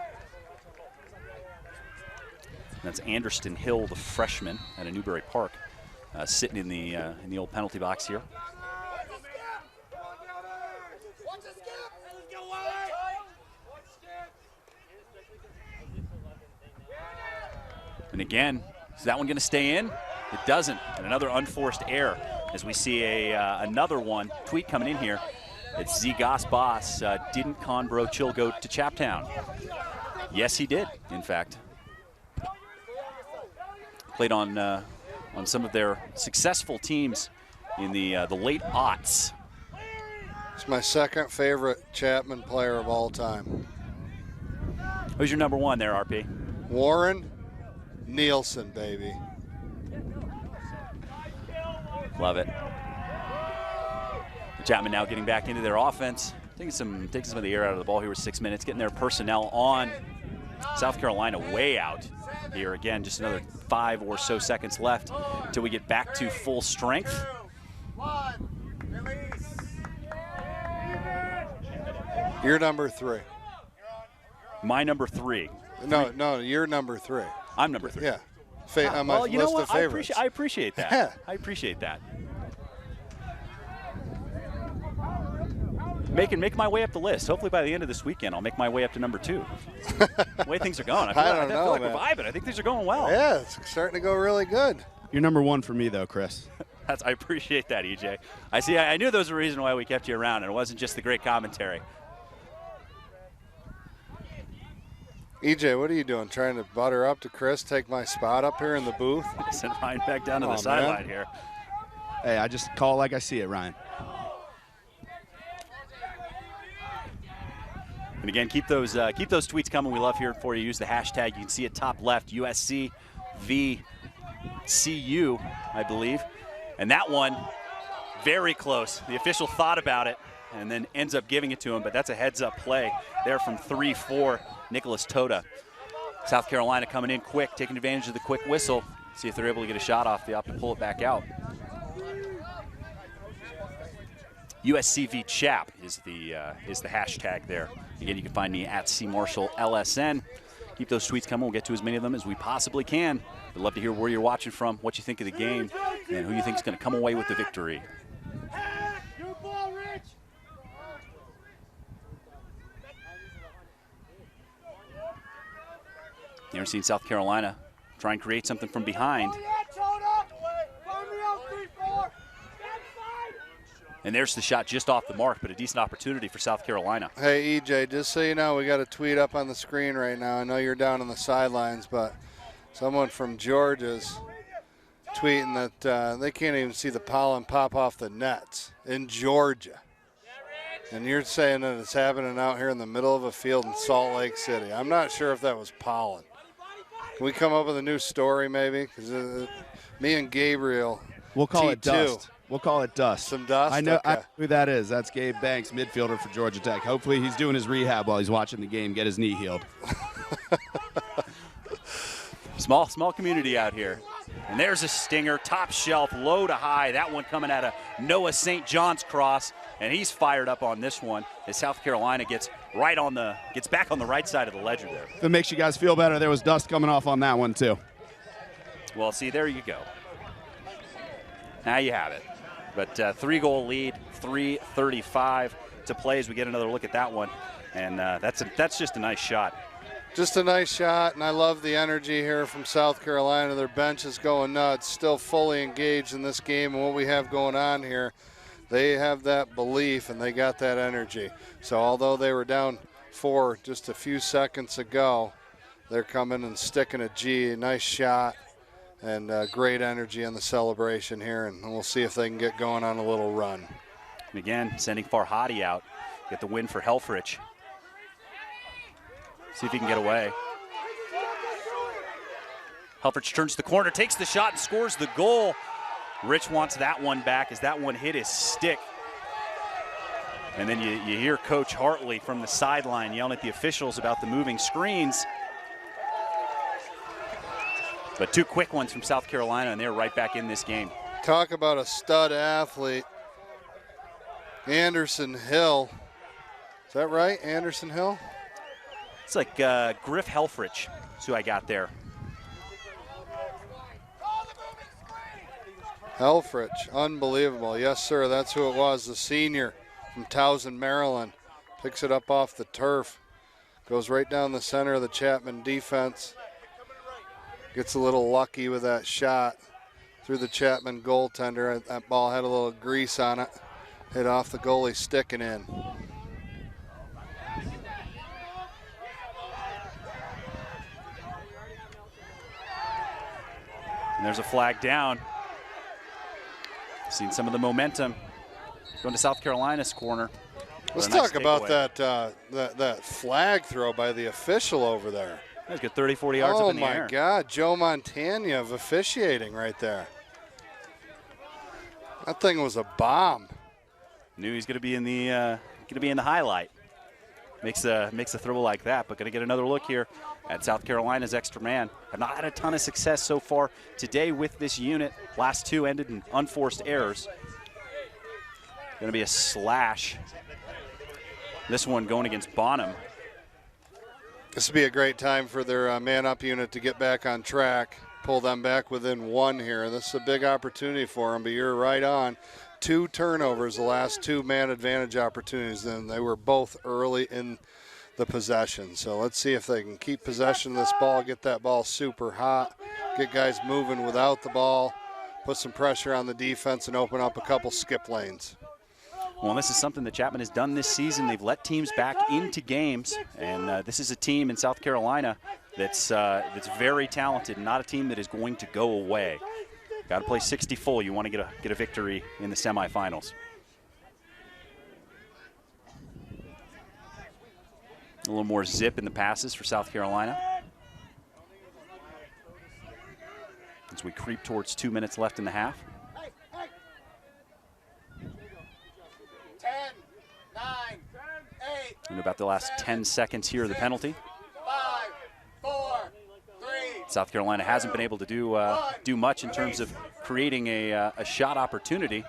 That's Anderson Hill, the freshman at a Newbury Park, sitting in the old penalty box here. And again, is that one going to stay in? It doesn't. And another unforced error as we see another one. Tweet coming in here. It's Z Goss Boss. Didn't Conbro Chill go to Chaptown? Yes, he did, in fact. Played on some of their successful teams in the late aughts. It's my second favorite Chapman player of all time. Who's your number 1 there, RP? Warren Nielsen, baby. Love it. Chapman now getting back into their offense, taking some of the air out of the ball here with 6 minutes, getting their personnel on. South Carolina way out here. Again, just another 5 or so seconds left until we get back to full strength. You're number 3. My number 3. No, you're number 3. I'm number 3. Yeah. On my well, you know list what? of favorites. I appreciate that. Yeah. I appreciate that. Make my way up the list. Hopefully by the end of this weekend, I'll make my way up to number 2. The way things are going, I feel like we're vibing. I think things are going well. Yeah, it's starting to go really good. You're number 1 for me, though, Chris. I appreciate that, EJ. I knew there was a reason why we kept you around, and it wasn't just the great commentary. EJ, what are you doing? Trying to butter up to Chris, take my spot up here in the booth? Send Ryan back down to the sideline here. Hey, I just call like I see it, Ryan. And again, keep those tweets coming. We love hearing for you. Use the hashtag. You can see it top left, USC VCU, I believe. And that one, very close. The official thought about it and then ends up giving it to him, but that's a heads-up play there from 3-4, Nicholas Toda. South Carolina coming in quick, taking advantage of the quick whistle. See if they're able to get a shot off. They opt to pull it back out. USCV Chap is the hashtag there. Again, you can find me at CMarshallLSN. Keep those tweets coming. We'll get to as many of them as we possibly can. We'd love to hear where you're watching from, what you think of the game, and who you think is going to come away with the victory. You're seeing South Carolina try and create something from behind. And there's the shot just off the mark, but a decent opportunity for South Carolina. Hey, EJ, just so you know, we got a tweet up on the screen right now. I know you're down on the sidelines, but someone from Georgia's tweeting that they can't even see the pollen pop off the nets in Georgia. And you're saying that it's happening out here in the middle of a field in Salt Lake City. I'm not sure if that was pollen. Can we come up with a new story maybe? Because me and Gabriel, we'll call T2. it dust. We'll call it dust. Some dust? I know Okay. who that is. That's Gabe Banks, midfielder for Georgia Tech. Hopefully he's doing his rehab while he's watching the game, get his knee healed. Small community out here. And there's a stinger, top shelf, low to high. That one coming out of Noah St. John's cross, and he's fired up on this one as South Carolina gets back on the right side of the ledger there. If it makes you guys feel better, there was dust coming off on that one too. Well, see, there you go. Now you have it. But 3-goal lead, 3:35 to play as we get another look at that one. And that's just a nice shot. Just a nice shot, and I love the energy here from South Carolina. Their bench is going nuts, still fully engaged in this game and what we have going on here. They have that belief, and they got that energy. So although they were down 4 just a few seconds ago, they're coming and sticking a G. Nice shot, and great energy in the celebration here, and we'll see if they can get going on a little run. And again, sending Farhadi out, get the win for Helfrich. See if he can get away. Helfrich turns the corner, takes the shot, and scores the goal. Rich wants that one back as that one hit his stick. And then you hear Coach Hartley from the sideline yelling at the officials about the moving screens. But 2 quick ones from South Carolina, and they're right back in this game. Talk about a stud athlete. Anderson Hill. Is that right, Anderson Hill? It's like Griff Helfrich is who I got there. Helfrich, unbelievable. Yes, sir, that's who it was, the senior from Towson, Maryland. Picks it up off the turf. Goes right down the center of the Chapman defense. Gets a little lucky with that shot through the Chapman goaltender. That ball had a little grease on it. Hit off the goalie stick and in. And there's a flag down. Seen some of the momentum going to South Carolina's corner. Let's talk about that flag throw by the official over there. He's got 30, 40 yards up in the air. Oh, my God. Joe Montagna of officiating right there. That thing was a bomb. Knew he's going to be in the highlight. Makes a throw like that, but going to get another look here at South Carolina's extra man. Have not had a ton of success so far today with this unit. Last 2 ended in unforced errors. Going to be a slash. This one going against Bonham. This would be a great time for their man-up unit to get back on track, pull them back within 1 here. This is a big opportunity for them, but you're right on. 2 turnovers, the last 2 man advantage opportunities, and they were both early in the possession. So let's see if they can keep possession of this ball, get that ball super hot, get guys moving without the ball, put some pressure on the defense, and open up a couple skip lanes. Well, this is something that Chapman has done this season. They've let teams back into games, and this is a team in South Carolina that's very talented, not a team that is going to go away. Got to play 60 full. You want to get a victory in the semifinals. A little more zip in the passes for South Carolina. As we creep towards 2 minutes left in the half. 10, 9, 8. In about the last 10 seconds here of the penalty. 5, 4, 3. South Carolina hasn't been able to do much in terms of creating a shot opportunity.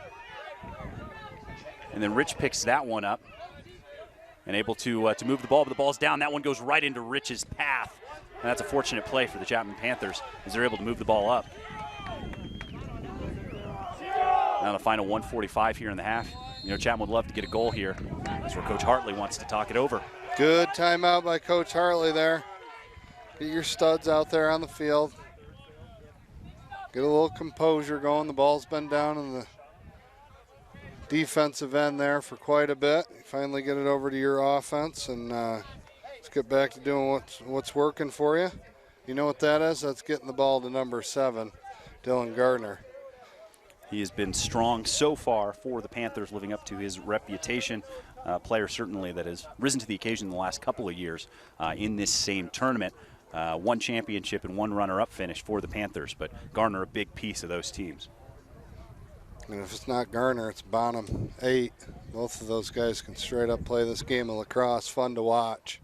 And then Rich picks that one up and able to move the ball, but the ball's down. That one goes right into Rich's path. And that's a fortunate play for the Chapman Panthers as they're able to move the ball up. Now the final 1:45 here in the half. You know, Chapman would love to get a goal here. That's where Coach Hartley wants to talk it over. Good timeout by Coach Hartley there. Get your studs out there on the field. Get a little composure going. The ball's been down in the defensive end there for quite a bit. You finally get it over to your offense, and let's get back to doing what's working for you. You know what that is? That's getting the ball to number 7, Dylan Gardner. He has been strong so far for the Panthers, living up to his reputation. Player certainly that has risen to the occasion in the last couple of years in this same tournament. 1 championship and 1 runner-up finish for the Panthers, but Garner a big piece of those teams. And if it's not Garner, it's Bonham, 8. Both of those guys can straight up play this game of lacrosse. Fun to watch.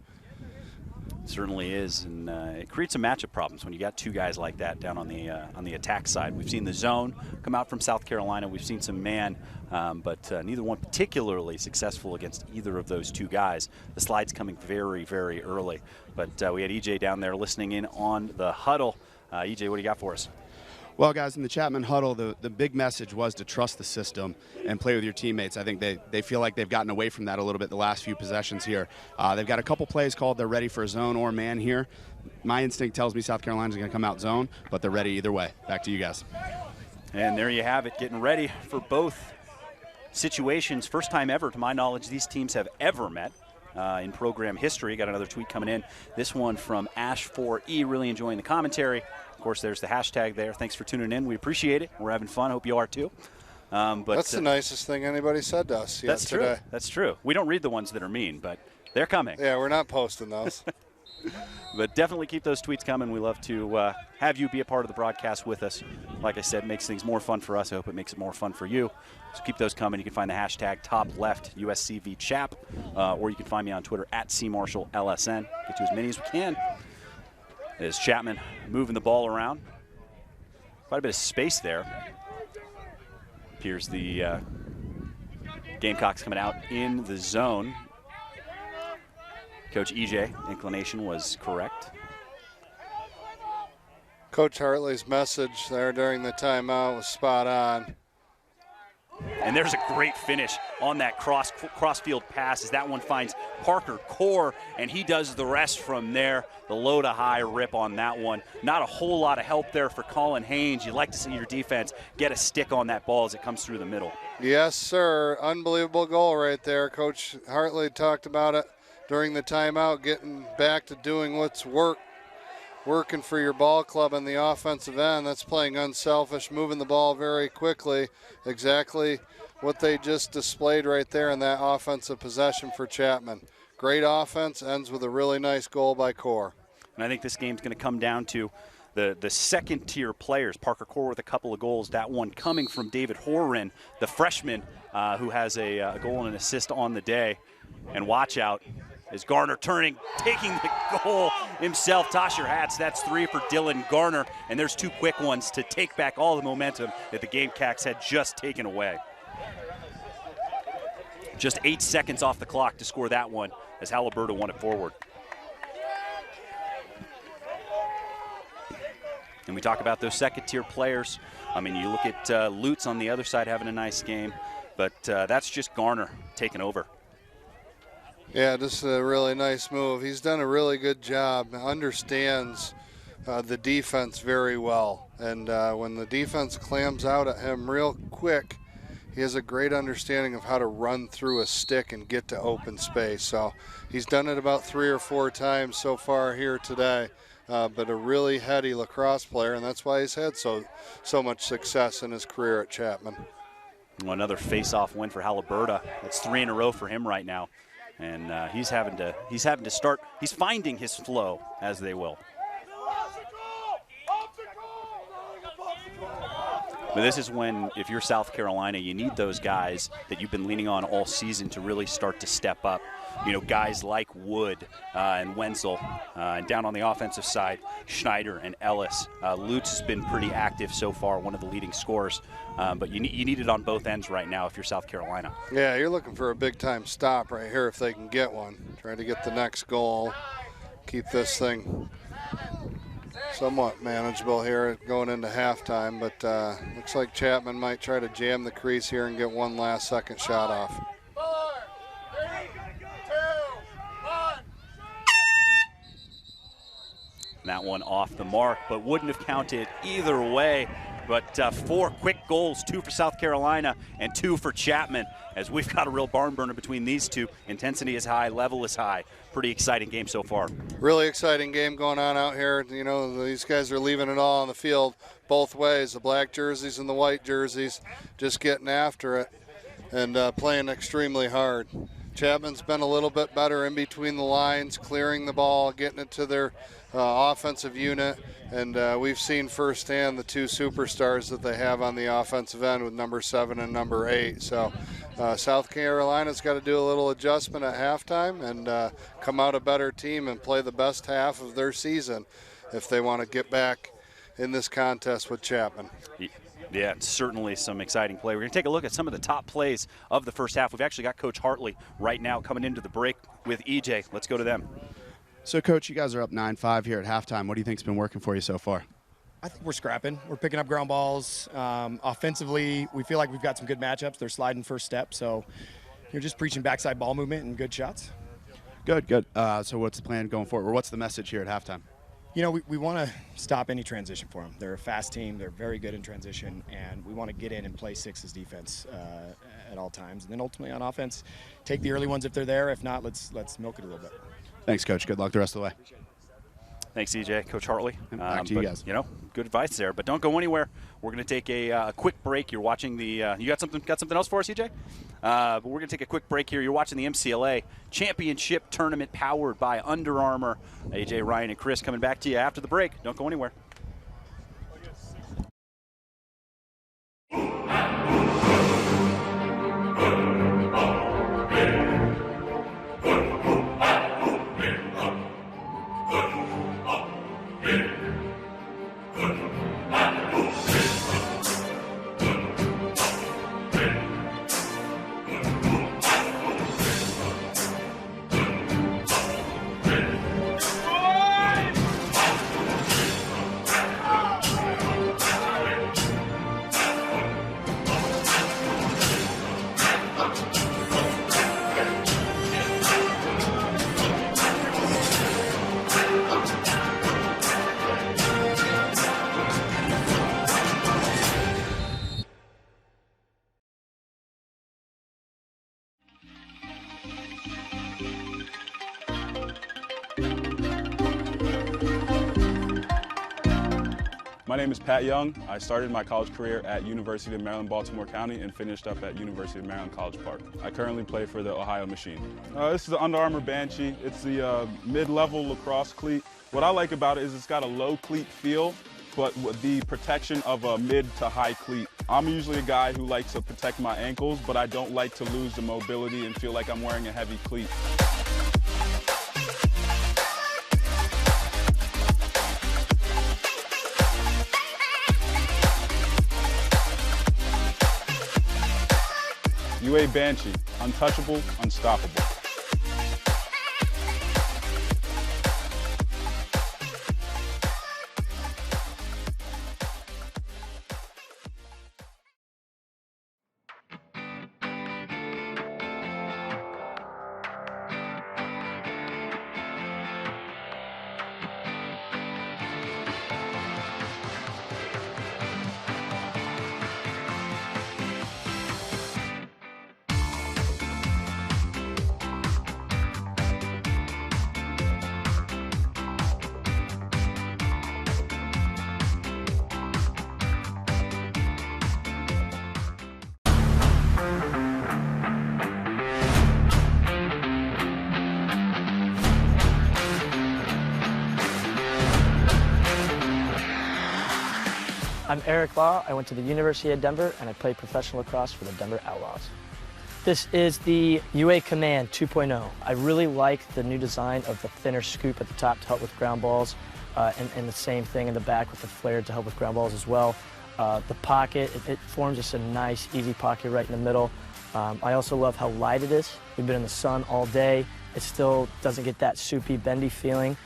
Certainly is, and it creates some matchup problems when you got 2 guys like that down on the attack side. We've seen the zone come out from South Carolina. We've seen some man, but neither one particularly successful against either of those 2 guys. The slide's coming very, very early, but we had EJ down there listening in on the huddle. EJ, what do you got for us? Well, guys, in the Chapman huddle, the big message was to trust the system and play with your teammates. I think they feel like they've gotten away from that a little bit the last few possessions here. They've got a couple plays called. They're ready for a zone or man here. My instinct tells me South Carolina's going to come out zone, but they're ready either way. Back to you guys. And there you have it, getting ready for both situations. First time ever, to my knowledge, these teams have ever met in program history. Got another tweet coming in. This one from Ash4E, really enjoying the commentary. Of course, there's the hashtag there. Thanks for tuning in. We appreciate it. We're having fun. Hope you are too. But that's the nicest thing anybody said to us yet today. True. That's true. We don't read the ones that are mean, but they're coming. Yeah, we're not posting those. But definitely keep those tweets coming. We love to have you be a part of the broadcast with us. Like I said, makes things more fun for us. I hope it makes it more fun for you. So keep those coming. You can find the hashtag top left USCV Chap, or you can find me on Twitter at CMarshallLSN. Get to as many as we can. As Chapman moving the ball around. Quite a bit of space there. Appears the Gamecocks coming out in the zone. Coach EJ, inclination was correct. Coach Hartley's message there during the timeout was spot on. And there's a great finish on that cross-field pass as that one finds Parker Core, and he does the rest from there. The low to high rip on that one. Not a whole lot of help there for Colin Haynes. You'd like to see your defense get a stick on that ball as it comes through the middle. Yes, sir. Unbelievable goal right there. Coach Hartley talked about it during the timeout, getting back to doing what's working for your ball club in the offensive end. That's playing unselfish, moving the ball very quickly. Exactly what they just displayed right there in that offensive possession for Chapman. Great offense, ends with a really nice goal by Core. And I think this game's going to come down to the second-tier players. Parker Core with a couple of goals. That one coming from David Horan, the freshman who has a goal and an assist on the day. And watch out. Is Garner turning, taking the goal himself. Toss your hats. That's 3 for Dylan Garner. And there's 2 quick ones to take back all the momentum that the Gamecocks had just taken away. Just 8 seconds off the clock to score that one as Haliburton won it forward. And we talk about those second-tier players. I mean, you look at Lutz on the other side having a nice game, but that's just Garner taking over. Yeah, this is a really nice move. He's done a really good job, understands the defense very well. And when the defense clams out at him real quick, he has a great understanding of how to run through a stick and get to open space. So he's done it about 3 or 4 times so far here today. But a really heady lacrosse player, and that's why he's had so much success in his career at Chapman. Well, another face-off win for Haliburton. That's 3 in a row for him right now. And he's having to start. He's finding his flow, as they will. But this is when, if you're South Carolina, you need those guys that you've been leaning on all season to really start to step up. You know, guys like Wood and Wenzel, and down on the offensive side, Schneider and Ellis. Lutz has been pretty active so far, one of the leading scorers. But you need it on both ends right now if you're South Carolina. Yeah, you're looking for a big-time stop right here if they can get one. Try to get the next goal, keep this thing somewhat manageable here going into halftime. But looks like Chapman might try to jam the crease here and get one last second shot off. That one off the mark, but wouldn't have counted either way. But 4 quick goals, 2 for South Carolina and 2 for Chapman, as we've got a real barn burner between these two. Intensity is high, level is high. Pretty exciting game so far. Really exciting game going on out here. You know, these guys are leaving it all on the field both ways, the black jerseys and the white jerseys, just getting after it and playing extremely hard. Chapman's been a little bit better in between the lines, clearing the ball, getting it to their offensive unit, and we've seen firsthand the 2 superstars that they have on the offensive end with number 7 and number 8. So South Carolina's got to do a little adjustment at halftime and come out a better team and play the best half of their season if they want to get back in this contest with Chapman. Yeah, certainly some exciting play. We're going to take a look at some of the top plays of the first half. We've actually got Coach Hartley right now coming into the break with EJ. Let's go to them. So, Coach, you guys are up 9-5 here at halftime. What do you think's been working for you so far? I think we're scrapping. We're picking up ground balls. Offensively, we feel like we've got some good matchups. They're sliding first step, so you're just preaching backside ball movement and good shots. Good, good. So what's the plan going forward? Or what's the message here at halftime? You know, we want to stop any transition for them. They're a fast team. They're very good in transition, and we want to get in and play 6's defense at all times. And then ultimately on offense, take the early ones if they're there. If not, let's milk it a little bit. Thanks, Coach. Good luck the rest of the way. Thanks, EJ. Coach Hartley. Back to you guys. You know, good advice there. But don't go anywhere. We're going to take a quick break. You're watching the. You got something else for us, EJ? But we're going to take a quick break here. You're watching the MCLA Championship Tournament powered by Under Armour. AJ, Ryan, and Chris coming back to you after the break. Don't go anywhere. My name is Pat Young. I started my college career at University of Maryland, Baltimore County, and finished up at University of Maryland, College Park. I currently play for the Ohio Machine. This is the Under Armour Banshee. It's the mid-level lacrosse cleat. What I like about it is it's got a low cleat feel, but with the protection of a mid to high cleat. I'm usually a guy who likes to protect my ankles, but I don't like to lose the mobility and feel like I'm wearing a heavy cleat. UA Banshee, untouchable, unstoppable. I'm Eric Law. I went to the University of Denver and I played professional lacrosse for the Denver Outlaws. This is the UA Command 2.0. I really like the new design of the thinner scoop at the top to help with ground balls, and the same thing in the back with the flare to help with ground balls as well. The pocket, it forms just a nice, easy pocket right in the middle. I also love how light it is. We've been in the sun all day. It still doesn't get that soupy, bendy feeling.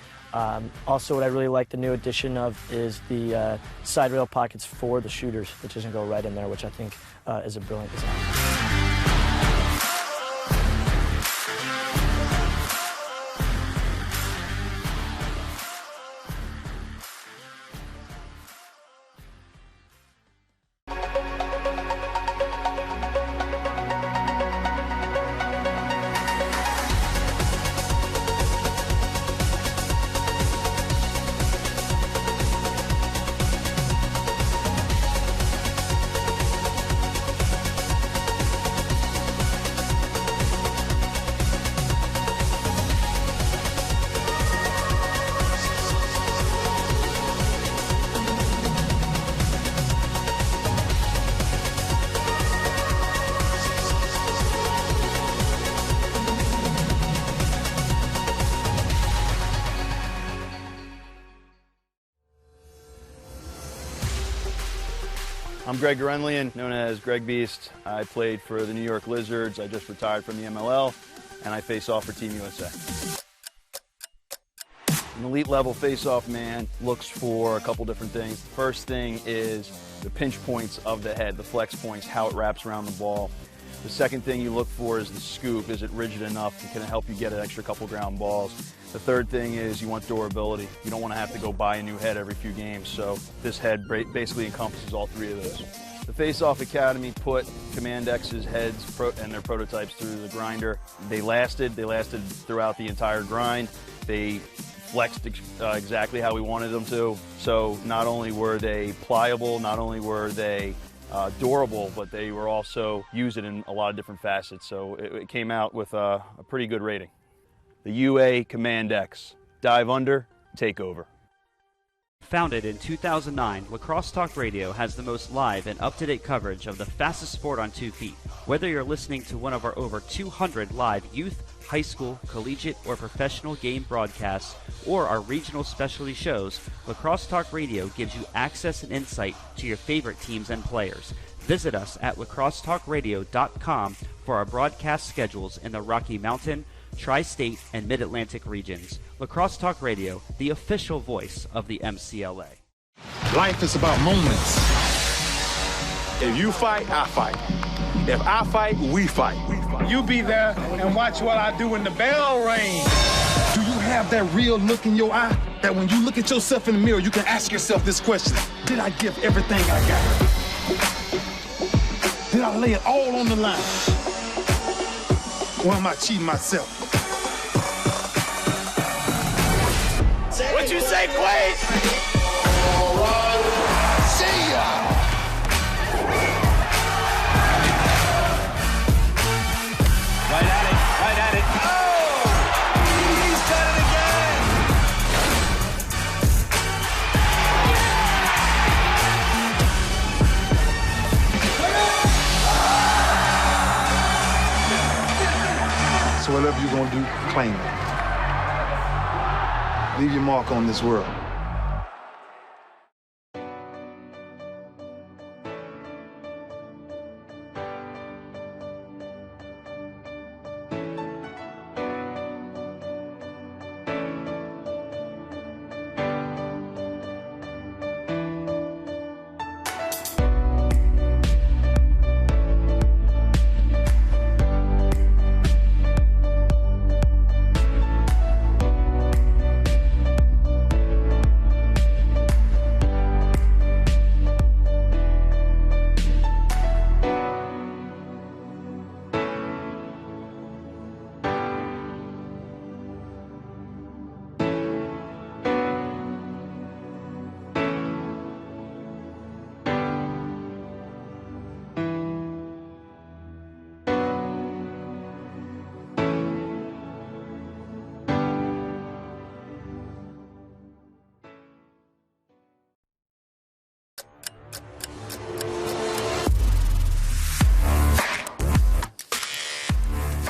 Also, what I really like the new addition of is the side rail pockets for the shooters, which doesn't go right in there, which I think is a brilliant design. I'm Greg Gorenlian, known as Greg Beast. I played for the New York Lizards. I just retired from the MLL, and I face off for Team USA. An elite level face-off man looks for a couple different things. The first thing is the pinch points of the head, the flex points, how it wraps around the ball. The second thing you look for is the scoop. Is it rigid enough? Can it help you get an extra couple ground balls? The third thing is you want durability. You don't want to have to go buy a new head every few games, so this head basically encompasses all three of those. The Face-Off Academy put Commandex's heads and their prototypes through the grinder. They lasted throughout the entire grind. They flexed exactly how we wanted them to. So not only were they pliable, not only were they durable, but they were also used in a lot of different facets. So it came out with a pretty good rating. The UA Commandex. Dive under, take over. Founded in 2009, Lacrosse Talk Radio has the most live and up-to-date coverage of the fastest sport on 2 feet. Whether you're listening to one of our over 200 live youth, high school, collegiate, or professional game broadcasts, or our regional specialty shows, Lacrosse Talk Radio gives you access and insight to your favorite teams and players. Visit us at lacrossetalkradio.com for our broadcast schedules in the Rocky Mountain, Tri-State, and Mid-Atlantic regions. Lacrosse Talk Radio, the official voice of the MCLA. Life is about moments. If you fight, I fight. If I fight, we fight. You be there and watch what I do when the bell rings. Do you have that real look in your eye that when you look at yourself in the mirror, you can ask yourself this question: did I give everything I got? Did I lay it all on the line? Or am I cheating myself? What you say, Quaid? See ya! Right at it. Oh! He's done it again! So whatever you're gonna do, claim it. Leave your mark on this world.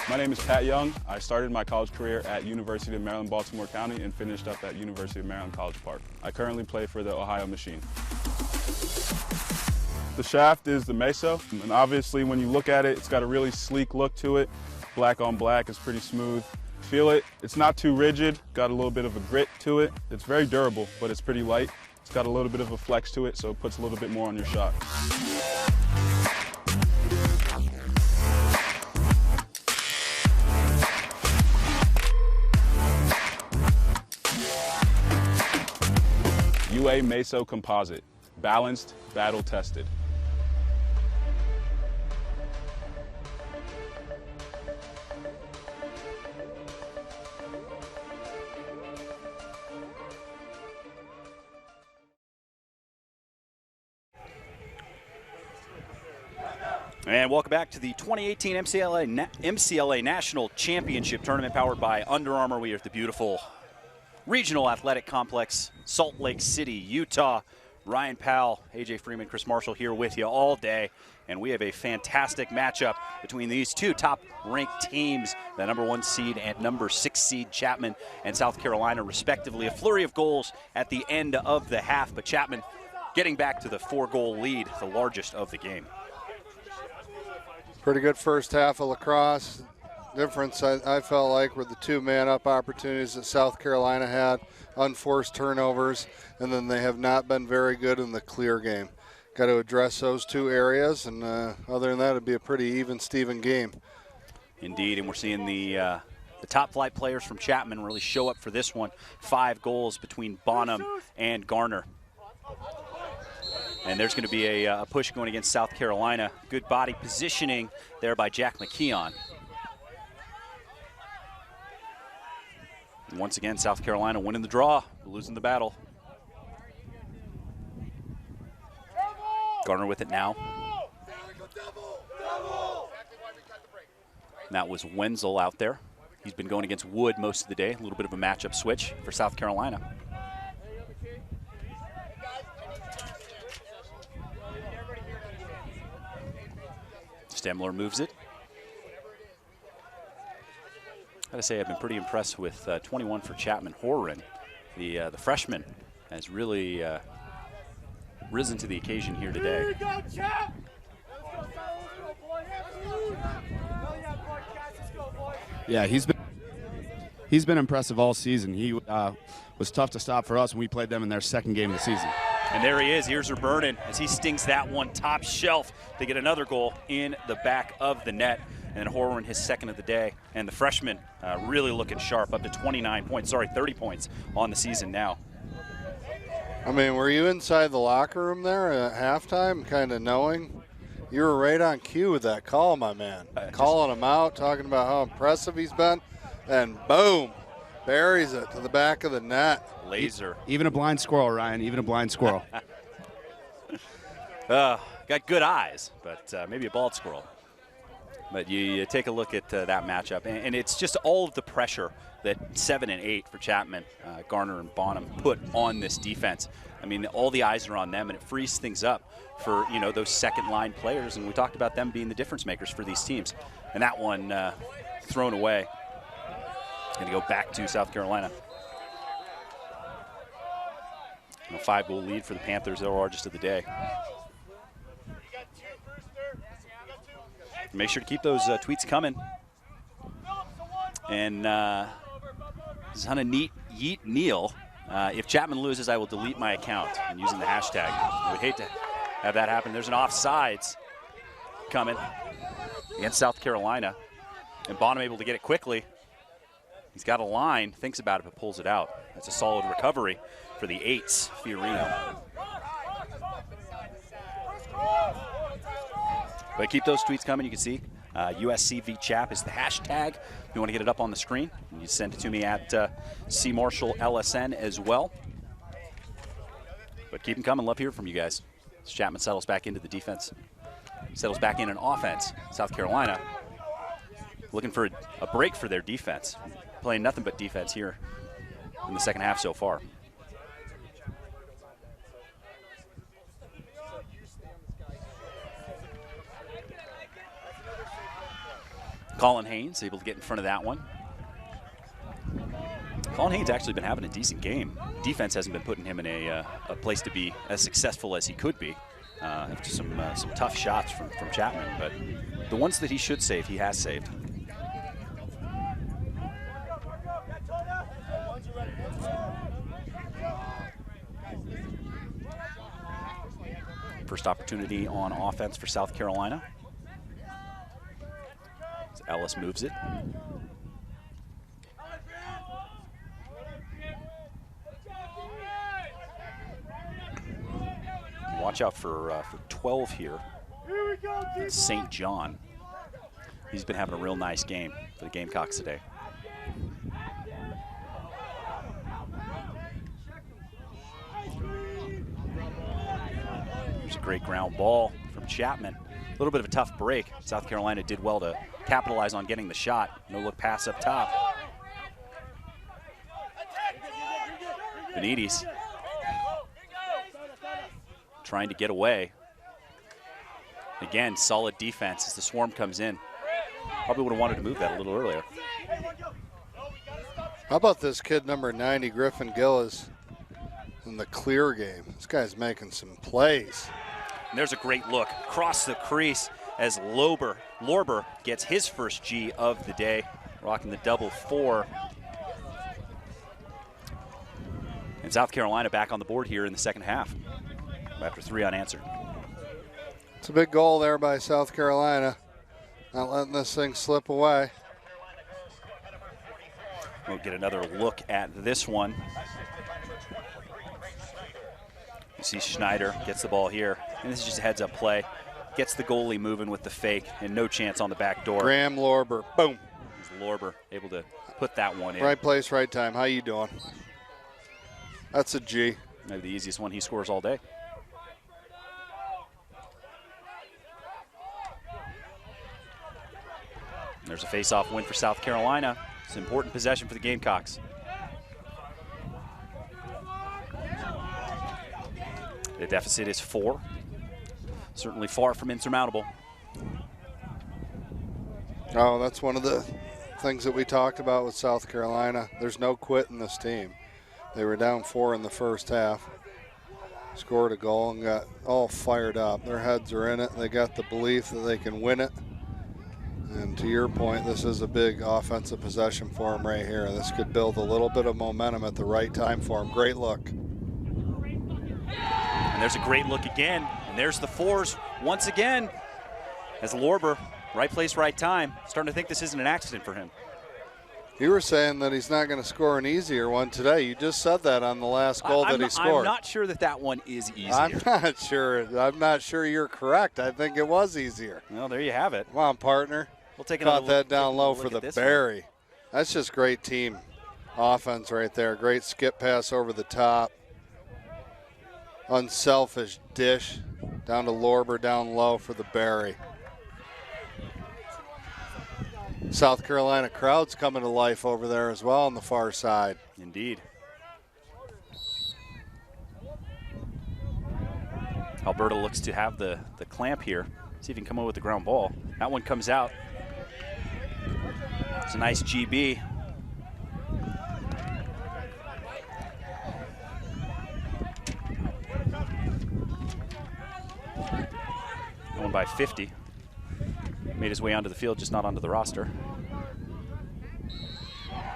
My name is Pat Young. I started my college career at University of Maryland, Baltimore County and finished up at University of Maryland College Park. I currently play for the Ohio Machine. The shaft is the Meso, and obviously when you look at it, it's got a really sleek look to it. Black on black, is pretty smooth. Feel it, it's not too rigid, got a little bit of a grit to it. It's very durable, but it's pretty light. It's got a little bit of a flex to it, so it puts a little bit more on your shot. UA Meso Composite, balanced, battle tested. And welcome back to the 2018 MCLA National Championship Tournament powered by Under Armour. We are at the beautiful Regional Athletic Complex, Salt Lake City, Utah. Ryan Powell, AJ Freeman, Chris Marshall here with you all day. And we have a fantastic matchup between these two top-ranked teams, the #1 seed and #6 seed, Chapman and South Carolina, respectively. A flurry of goals at the end of the half, but Chapman getting back to the 4-goal lead, the largest of the game. Pretty good first half of Lacrosse. Difference, I felt like, were the 2 man-up opportunities that South Carolina had, unforced turnovers, and then they have not been very good in the clear game. Got to address those 2 areas, and other than that, it'd be a pretty even Steven game. Indeed, and we're seeing the top flight players from Chapman really show up for this one. 5 goals between Bonham and Garner. And there's going to be a push going against South Carolina. Good body positioning there by Jack McKeon. And once again, South Carolina winning the draw, losing the battle. Garner with it now. And that was Wenzel out there. He's been going against Wood most of the day. A little bit of a matchup switch for South Carolina. Stemler moves it. I gotta say, I've been pretty impressed with 21 for Chapman. Horan, the freshman, has really risen to the occasion here today. Yeah, he's been impressive all season. He was tough to stop for us when we played them in their 2nd game of the season. And there he is, ears are burning as he stings that one top shelf to get another goal in the back of the net. And Horan, his 2nd of the day. And the freshman really looking sharp, up to 30 points on the season now. I mean, were you inside the locker room there at halftime, kind of knowing? You were right on cue with that call, my man. Calling him out, talking about how impressive he's been, and boom, buries it to the back of the net. Laser. Even a blind squirrel, Ryan, even a blind squirrel. Got good eyes, but maybe a bald squirrel. But you take a look at that matchup, and it's just all of the pressure that 7 and 8 for Chapman, Garner and Bonham put on this defense. I mean, all the eyes are on them, and it frees things up for, you know, those second-line players. And we talked about them being the difference makers for these teams. And that one thrown away. Going to go back to South Carolina. A 5-goal lead for the Panthers, the largest of the day. Make sure to keep those tweets coming. And Zana Yeet Neal. If Chapman loses, I will delete my account, and using the hashtag. I would hate to have that happen. There's an offsides coming against South Carolina. And Bonham able to get it quickly. He's got a line, thinks about it, but pulls it out. That's a solid recovery for the 8s, Fiorino. But keep those tweets coming. You can see USCVChap is the hashtag. If you want to get it up on the screen, you send it to me at CMarshallLSN as well. But keep them coming. Love hearing from you guys. As Chapman settles back into the defense. Settles back in an offense. South Carolina looking for a break for their defense. Playing nothing but defense here in the second half so far. Colin Haynes able to get in front of that one. Colin Haynes actually been having a decent game. Defense hasn't been putting him in a place to be as successful as he could be. After some tough shots from Chapman, but the ones that he should save, he has saved. First opportunity on offense for South Carolina. As Ellis moves it. Watch out for 12 here. It's St. John. He's been having a real nice game for the Gamecocks today. There's a great ground ball from Chapman. A little bit of a tough break. South Carolina did well to capitalize on getting the shot. No look pass up top. Benitez trying to get away. Again, solid defense as the swarm comes in. Probably would have wanted to move that a little earlier. How about this kid number 90, Griffin Gillis? in the clear game. This guy's making some plays. And there's a great look across the crease as Lorber gets his first G of the day, rocking the double 4. And South Carolina back on the board here in the second half after 3 unanswered. It's a big goal there by South Carolina. Not letting this thing slip away. We'll get another look at this one. You see Schneider gets the ball here, and this is just a heads-up play. Gets the goalie moving with the fake, and no chance on the back door. Graham Lorber, boom. Lorber able to put that one in. Right place, right time. How you doing? That's a G. Maybe the easiest one he scores all day. There's a face-off win for South Carolina. It's an important possession for the Gamecocks. The deficit is 4. Certainly far from insurmountable. Oh, that's one of the things that we talked about with South Carolina. There's no quit in this team. They were down 4 in the first half. Scored a goal and got all fired up. Their heads are in it. They got the belief that they can win it. And to your point, this is a big offensive possession for them right here. This could build a little bit of momentum at the right time for them. Great look. And there's a great look again. And there's the 4s once again as Lorber, right place, right time. Starting to think this isn't an accident for him. You were saying that he's not going to score an easier one today. You just said that on the last goal that he scored. I'm not sure that that one is easier. I'm not sure. I'm not sure you're correct. I think it was easier. Well, there you have it. Come on, partner. We'll take Caught that down low for the Barry. One. That's just great team offense right there. Great skip pass over the top. Unselfish dish down to Lorber down low for the Barry. South Carolina crowd's coming to life over there as well on the far side. Indeed. Alberta looks to have the clamp here. See if he can come up with the ground ball. That one comes out. It's a nice GB. Going by 50. Made his way onto the field, just not onto the roster.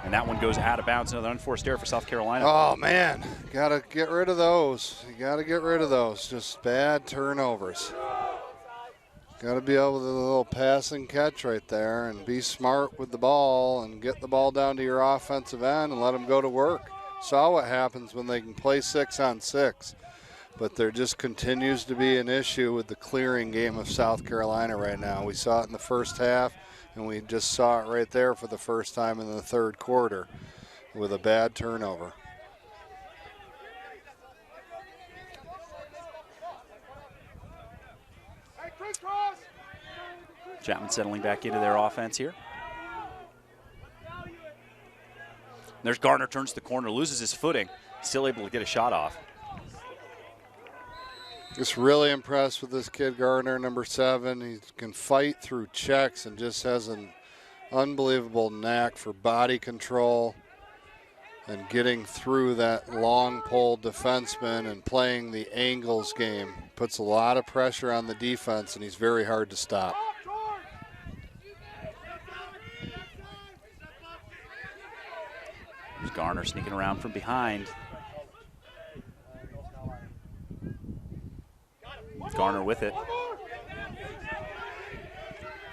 And that one goes out of bounds. Another unforced error for South Carolina. Oh, man. Got to get rid of those. You got to get rid of those. Just bad turnovers. Got to be able to do a little pass and catch right there and be smart with the ball and get the ball down to your offensive end and let them go to work. Saw what happens when they can play 6-on-6. But there just continues to be an issue with the clearing game of South Carolina right now. We saw it in the first half, and we just saw it right there for the first time in the third quarter with a bad turnover. Chapman settling back into their offense here. There's Garner, turns the corner, loses his footing, still able to get a shot off. Just really impressed with this kid, Gardner, number 7. He can fight through checks and just has an unbelievable knack for body control and getting through that long pole defenseman and playing the angles game. Puts a lot of pressure on the defense, and he's very hard to stop. There's Garner sneaking around from behind. Garner with it.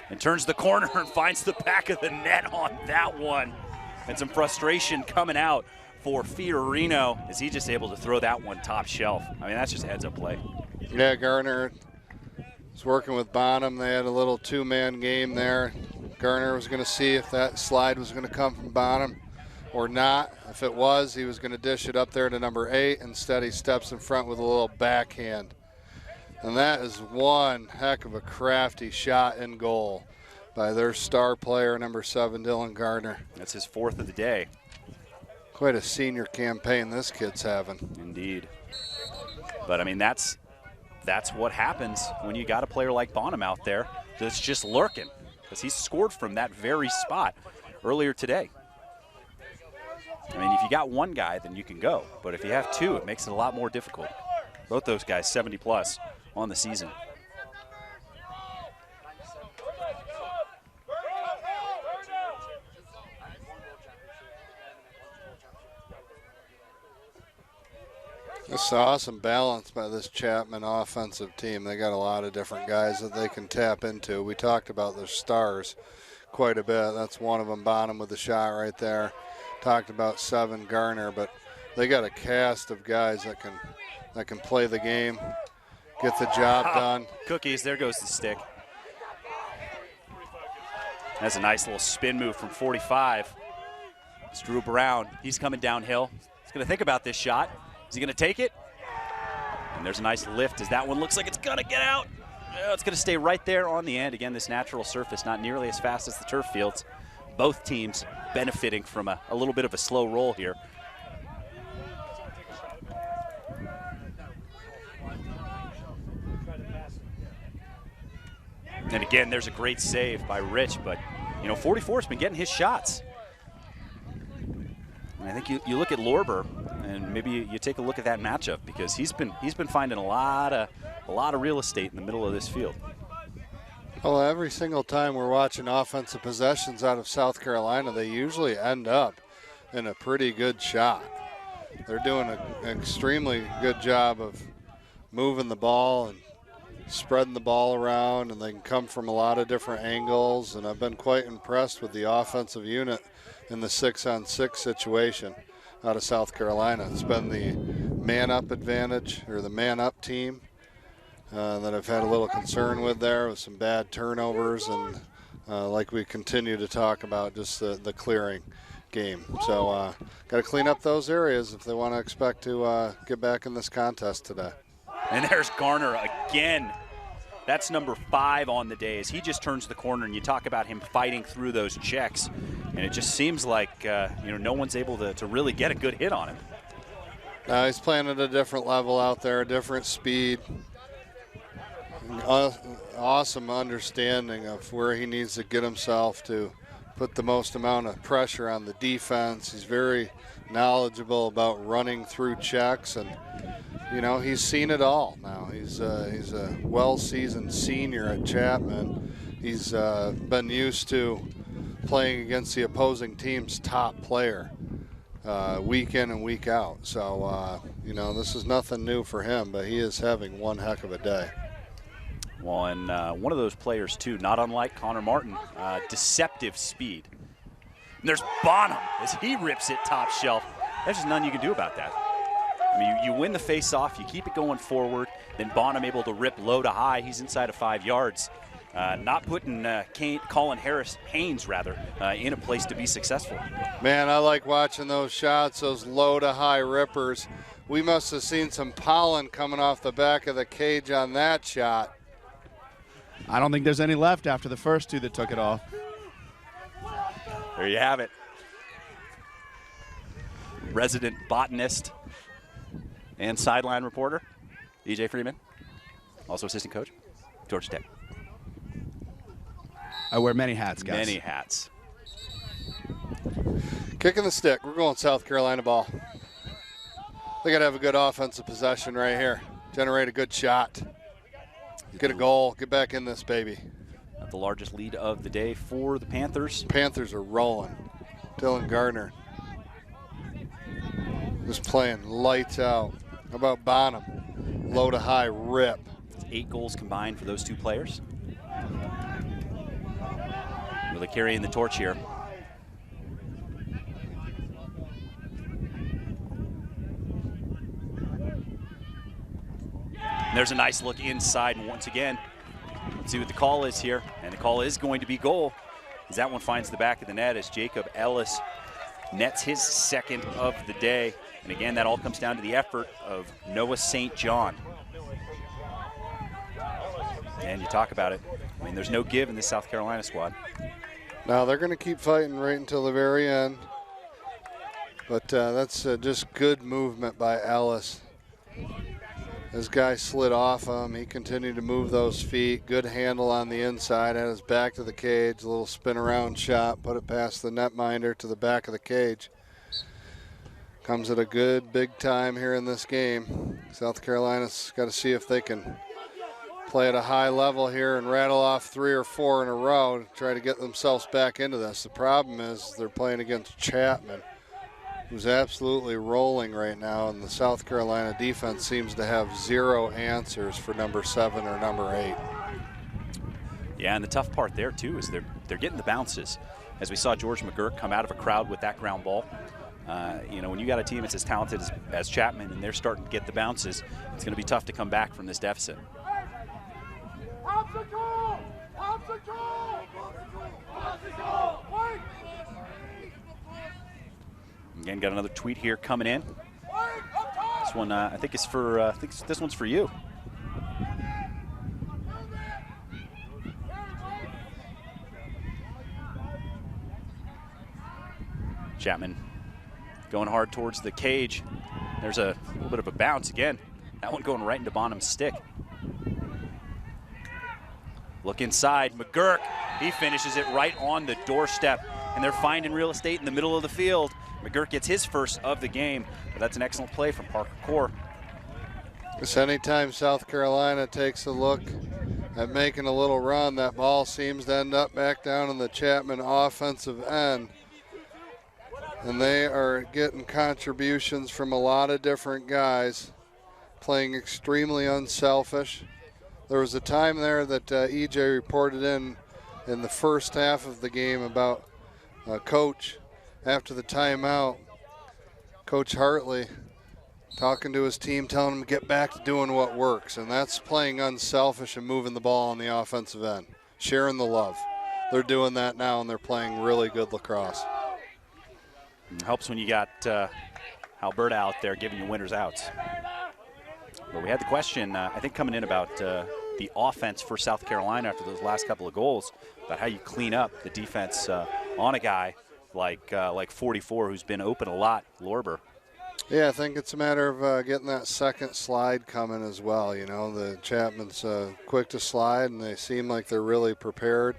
And turns the corner and finds the back of the net on that one. And some frustration coming out for Fiorino as he just able to throw that one top shelf. I mean, that's just heads-up play. Yeah, Garner was working with Bonham. They had a little 2-man game there. Garner was going to see if that slide was going to come from Bonham or not. If it was, he was going to dish it up there to number 8. Instead, he steps in front with a little backhand. And that is one heck of a crafty shot in goal by their star player, number 7, Dylan Gardner. That's his 4th of the day. Quite a senior campaign this kid's having. Indeed. But, I mean, that's what happens when you got a player like Bonham out there that's just lurking, because he scored from that very spot earlier today. I mean, if you got one guy, then you can go. But if you have two, it makes it a lot more difficult. Both those guys 70+ on the season. This is awesome balance by this Chapman offensive team. They got a lot of different guys that they can tap into. We talked about their stars quite a bit. That's one of them, Bonham with the shot right there. Talked about 7, Garner, but they got a cast of guys that can play the game, get the job done. Cookies, there goes the stick. That's a nice little spin move from 45. It's Drew Brown. He's coming downhill. He's going to think about this shot. Is he going to take it? And there's a nice lift as that one looks like it's going to get out. Oh, it's going to stay right there on the end. Again, this natural surface not nearly as fast as the turf fields. Both teams benefiting from a little bit of a slow roll here. And again, there's a great save by Rich, but, you know, 44's been getting his shots. And I think you look at Lorber, and maybe you take a look at that matchup because he's been finding a lot of real estate in the middle of this field. Well, every single time we're watching offensive possessions out of South Carolina, they usually end up in a pretty good shot. They're doing an extremely good job of moving the ball and spreading the ball around, and they can come from a lot of different angles, and I've been quite impressed with the offensive unit in the 6-on-6 situation out of South Carolina. It's been the man-up advantage, or the man-up team, that I've had a little concern with there with some bad turnovers and like we continue to talk about, just the clearing game. So got to clean up those areas if they want to expect to get back in this contest today. And there's Garner again. That's number 5 on the day as he just turns the corner, and you talk about him fighting through those checks, and it just seems like no one's able to really get a good hit on him. He's playing at a different level out there, a different speed. Awesome understanding of where he needs to get himself to put the most amount of pressure on the defense. He's very knowledgeable about running through checks, and he's seen it all now. He's a well-seasoned senior at Chapman. He's been used to playing against the opposing team's top player week in and week out. So, this is nothing new for him, but he is having one heck of a day. Well, and one of those players, too, not unlike Connor Martin, deceptive speed. And there's Bonham as he rips it top shelf. There's just nothing you can do about that. I mean, you win the face-off, you keep it going forward, then Bonham able to rip low to high. He's inside of 5 yards. Not putting Colin Haynes, in a place to be successful. Man, I like watching those shots, those low to high rippers. We must have seen some pollen coming off the back of the cage on that shot. I don't think there's any left after the first 2 that took it off. There you have it. Resident botanist and sideline reporter, EJ Freeman, also assistant coach, Georgia Tech. I wear many hats, guys. Many hats. Kicking the stick. We're going South Carolina ball. They got to have a good offensive possession right here. Generate a good shot. Get a goal. Get back in this, baby. The largest lead of the day for the Panthers. Panthers are rolling. Dylan Gardner just playing lights out. How about Bonham? Low to high rip. 8 goals combined for those 2 players. Really carrying the torch here. And there's a nice look inside, and once again, let's see what the call is here. And the call is going to be goal, as that one finds the back of the net as Jacob Ellis nets his 2nd of the day. And again, that all comes down to the effort of Noah St. John. And you talk about it. I mean, there's no give in this South Carolina squad. Now they're going to keep fighting right until the very end. But that's just good movement by Ellis. This guy slid off him. He continued to move those feet. Good handle on the inside. Had his back to the cage. A little spin around shot. Put it past the netminder to the back of the cage. Comes at a good big time here in this game. South Carolina's got to see if they can play at a high level here and rattle off 3 or 4 in a row to try to get themselves back into this. The problem is they're playing against Chapman, who's absolutely rolling right now, and the South Carolina defense seems to have 0 answers for number 7 or number 8. Yeah, and the tough part there too is they're getting the bounces. As we saw George McGurk come out of a crowd with that ground ball. You know, when you got a team that's as talented as Chapman and they're starting to get the bounces, it's going to be tough to come back from this deficit. Again, got another tweet here coming in. This one, I think is for. I think this one's for you. Chapman going hard towards the cage. There's a little bit of a bounce again. That one going right into Bonham's stick. Look inside, McGurk. He finishes it right on the doorstep, and they're finding real estate in the middle of the field. McGurk gets his first of the game, but that's an excellent play from Parker Core. Because anytime South Carolina takes a look at making a little run, that ball seems to end up back down in the Chapman offensive end. And they are getting contributions from a lot of different guys, playing extremely unselfish. There was a time there that EJ reported in the first half of the game about Coach after the timeout. Coach Hartley talking to his team, telling them to get back to doing what works, and that's playing unselfish and moving the ball on the offensive end, sharing the love. They're doing that now, and they're playing really good lacrosse. It helps when you got Alberta out there giving you winners outs. But we had the question, I think, coming in about the offense for South Carolina after those last couple of goals, about how you clean up the defense on a guy like 44, who's been open a lot, Lorber. Yeah, I think it's a matter of getting that second slide coming as well. You know, the Chapman's quick to slide, and they seem like they're really prepared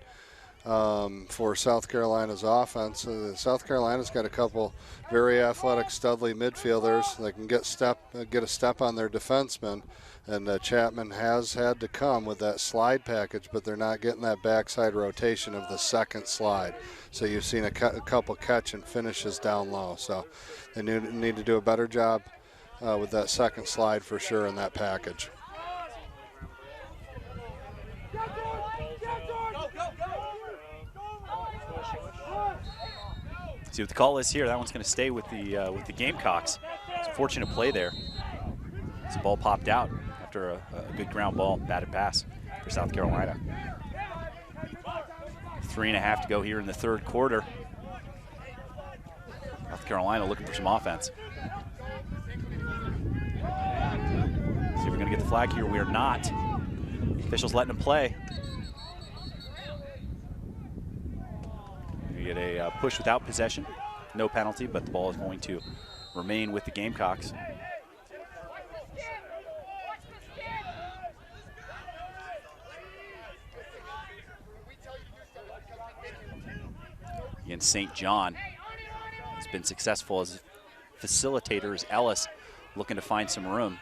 for South Carolina's offense. South Carolina's got a couple very athletic Studley midfielders that can get a step on their defensemen, and Chapman has had to come with that slide package, but they're not getting that backside rotation of the second slide. So you've seen a couple catch and finishes down low. So they need to do a better job with that second slide for sure in that package. See what the call is here. That one's going to stay with the Gamecocks. It's a fortunate play there. The ball popped out after a good ground ball, batted pass for South Carolina. 3.5 to go here in the third quarter. South Carolina looking for some offense. See if we're going to get the flag here. We are not. Officials letting them play. We get a push without possession. No penalty, but the ball is going to remain with the Gamecocks. Again, St. John has been successful as facilitator as Ellis looking to find some room.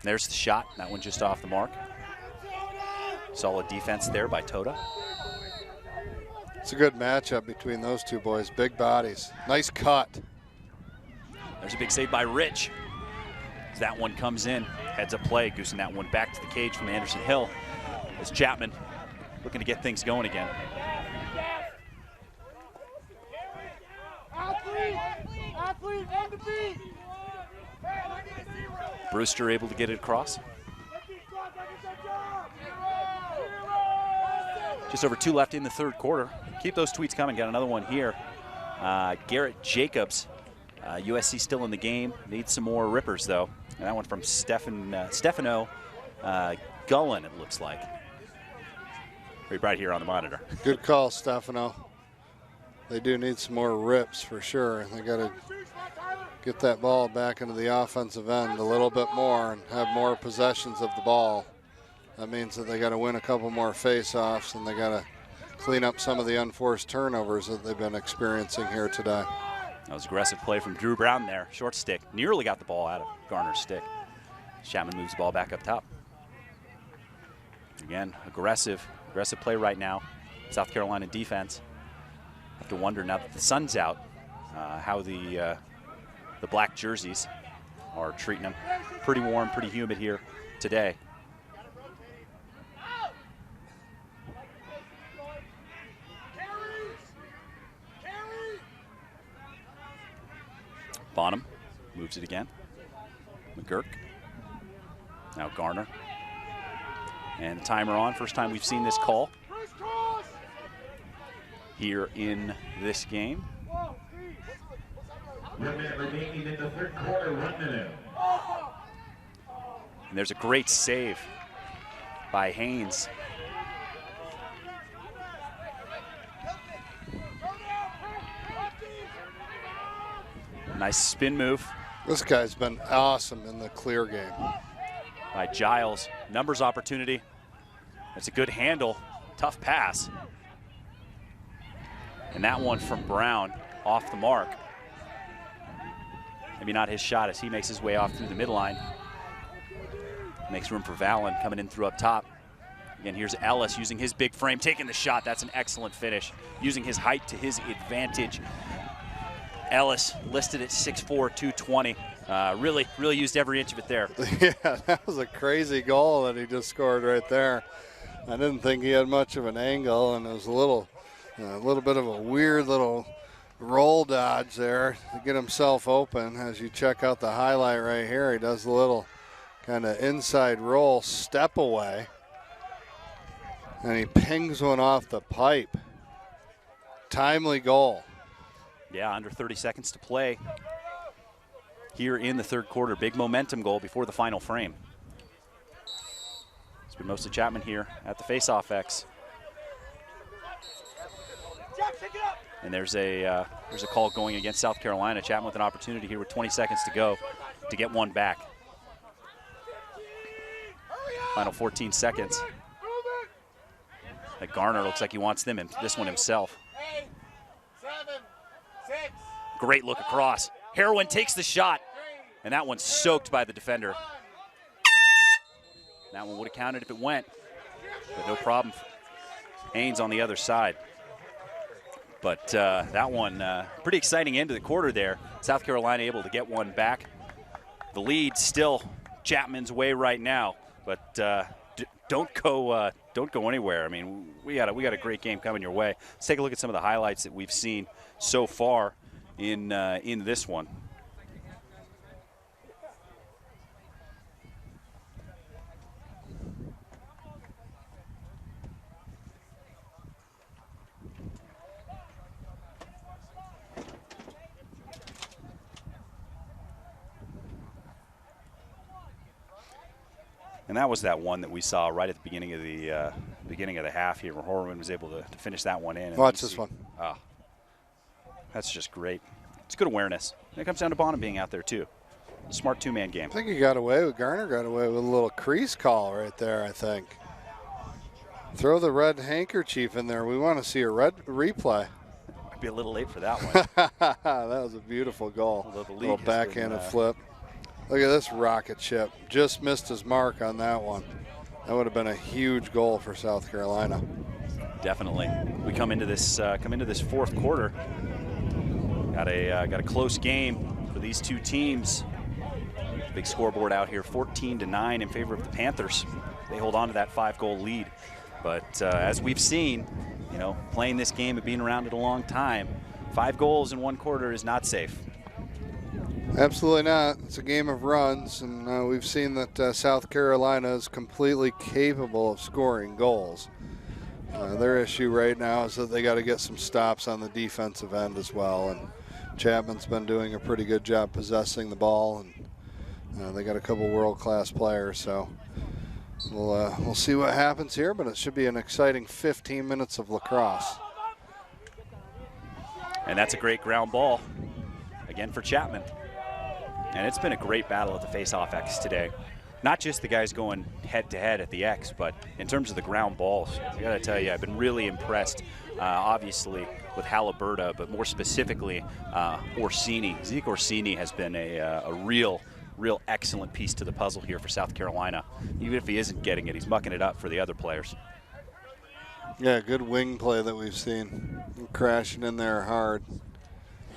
There's the shot. That one just off the mark. Solid defense there by Toda. It's a good matchup between those two boys. Big bodies. Nice cut. There's a big save by Rich. As that one comes in, heads up play, goosing that one back to the cage from Anderson Hill. As Chapman looking to get things going again. Brewster able to get it across. Just over 2 left in the third quarter. Keep those tweets coming. Got another one here. Garrett Jacobs, USC still in the game. Needs some more rippers though. And that one from Stefano Gullen, it looks like. Right here on the monitor. Good call, Stefano. They do need some more rips for sure. They got to get that ball back into the offensive end a little bit more and have more possessions of the ball. That means that they got to win a couple more face-offs, and they got to clean up some of the unforced turnovers that they've been experiencing here today. That was aggressive play from Drew Brown there. Short stick. Nearly got the ball out of Garner's stick. Chapman moves the ball back up top. Again, aggressive play right now. South Carolina defense. Have to wonder now that the sun's out how the black jerseys are treating them. Pretty warm, pretty humid here today. Bonham moves it again. McGurk. Now Garner. And the timer on. First time we've seen this call here in this game. 1 minute remaining in the third quarter, 1 minute. And there's a great save by Haynes. Nice spin move. This guy's been awesome in the clear game. By Giles. Numbers opportunity. That's a good handle. Tough pass. And that one from Brown off the mark. Maybe not his shot as he makes his way off through the midline. Makes room for Vallon coming in through up top. Again, here's Ellis using his big frame, taking the shot. That's an excellent finish. Using his height to his advantage. Ellis listed at 6'4", 220. Really used every inch of it there. Yeah, that was a crazy goal that he just scored right there. I didn't think he had much of an angle, and it was a little bit of a weird little roll dodge there to get himself open. As you check out the highlight right here, he does a little kind of inside roll, step away, and he pings one off the pipe. Timely goal. Yeah, under 30 seconds to play here in the third quarter. Big momentum goal before the final frame. It's been mostly Chapman here at the face-off X. And there's a call going against South Carolina. Chapman with an opportunity here with 20 seconds to go to get one back. Final 14 seconds. Like Garner looks like he wants this one himself. Great look across. Heroin takes the shot, and that one's soaked by the defender. That one would have counted if it went, but no problem. Haynes on the other side. But that one, pretty exciting end of the quarter there. South Carolina able to get one back. The lead still Chapman's way right now, but don't go anywhere. I mean, we got a great game coming your way. Let's take a look at some of the highlights that we've seen so far in this one. And that was that one that we saw right at the beginning of the half here, where Horman was able to finish that one in. Watch this one. That's just great. It's good awareness. And it comes down to Bonham being out there too. A smart two-man game. I think he got away with, Garner got away with a little crease call right there, I think. Throw the red handkerchief in there. We want to see a red replay. Might be a little late for that one. That was a beautiful goal. A little backhanded flip. Look at this rocket ship. Just missed his mark on that one. That would have been a huge goal for South Carolina. Definitely. We come into this fourth quarter. Got a close game for these two teams. Big scoreboard out here, 14-9 in favor of the Panthers. They hold on to that 5-goal lead. But as we've seen, playing this game and being around it a long time, 5 goals in one quarter is not safe. Absolutely not. It's a game of runs, and we've seen that South Carolina is completely capable of scoring goals. Their issue right now is that they got to get some stops on the defensive end as well, and Chapman's been doing a pretty good job possessing the ball, and they got a couple world-class players, so we'll see what happens here, but it should be an exciting 15 minutes of lacrosse. And that's a great ground ball, again for Chapman. And it's been a great battle at the face-off X today. Not just the guys going head-to-head at the X, but in terms of the ground balls. I got to tell you, I've been really impressed. Obviously, Haliburta, but more specifically Orsini. Zeke Orsini has been a real excellent piece to the puzzle here for South Carolina. Even if he isn't getting it, he's mucking it up for the other players. Yeah, good wing play that we've seen. Crashing in there hard.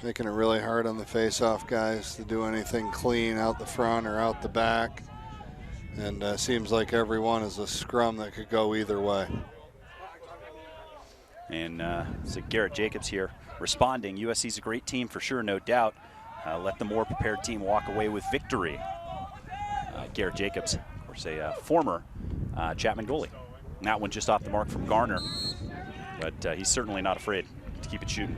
Making it really hard on the face-off guys to do anything clean out the front or out the back. And seems like every one is a scrum that could go either way. And so Garrett Jacobs here responding. USC's a great team for sure, no doubt. Let the more prepared team walk away with victory. Garrett Jacobs, of course, a former Chapman goalie. And that one just off the mark from Garner. But he's certainly not afraid to keep it shooting.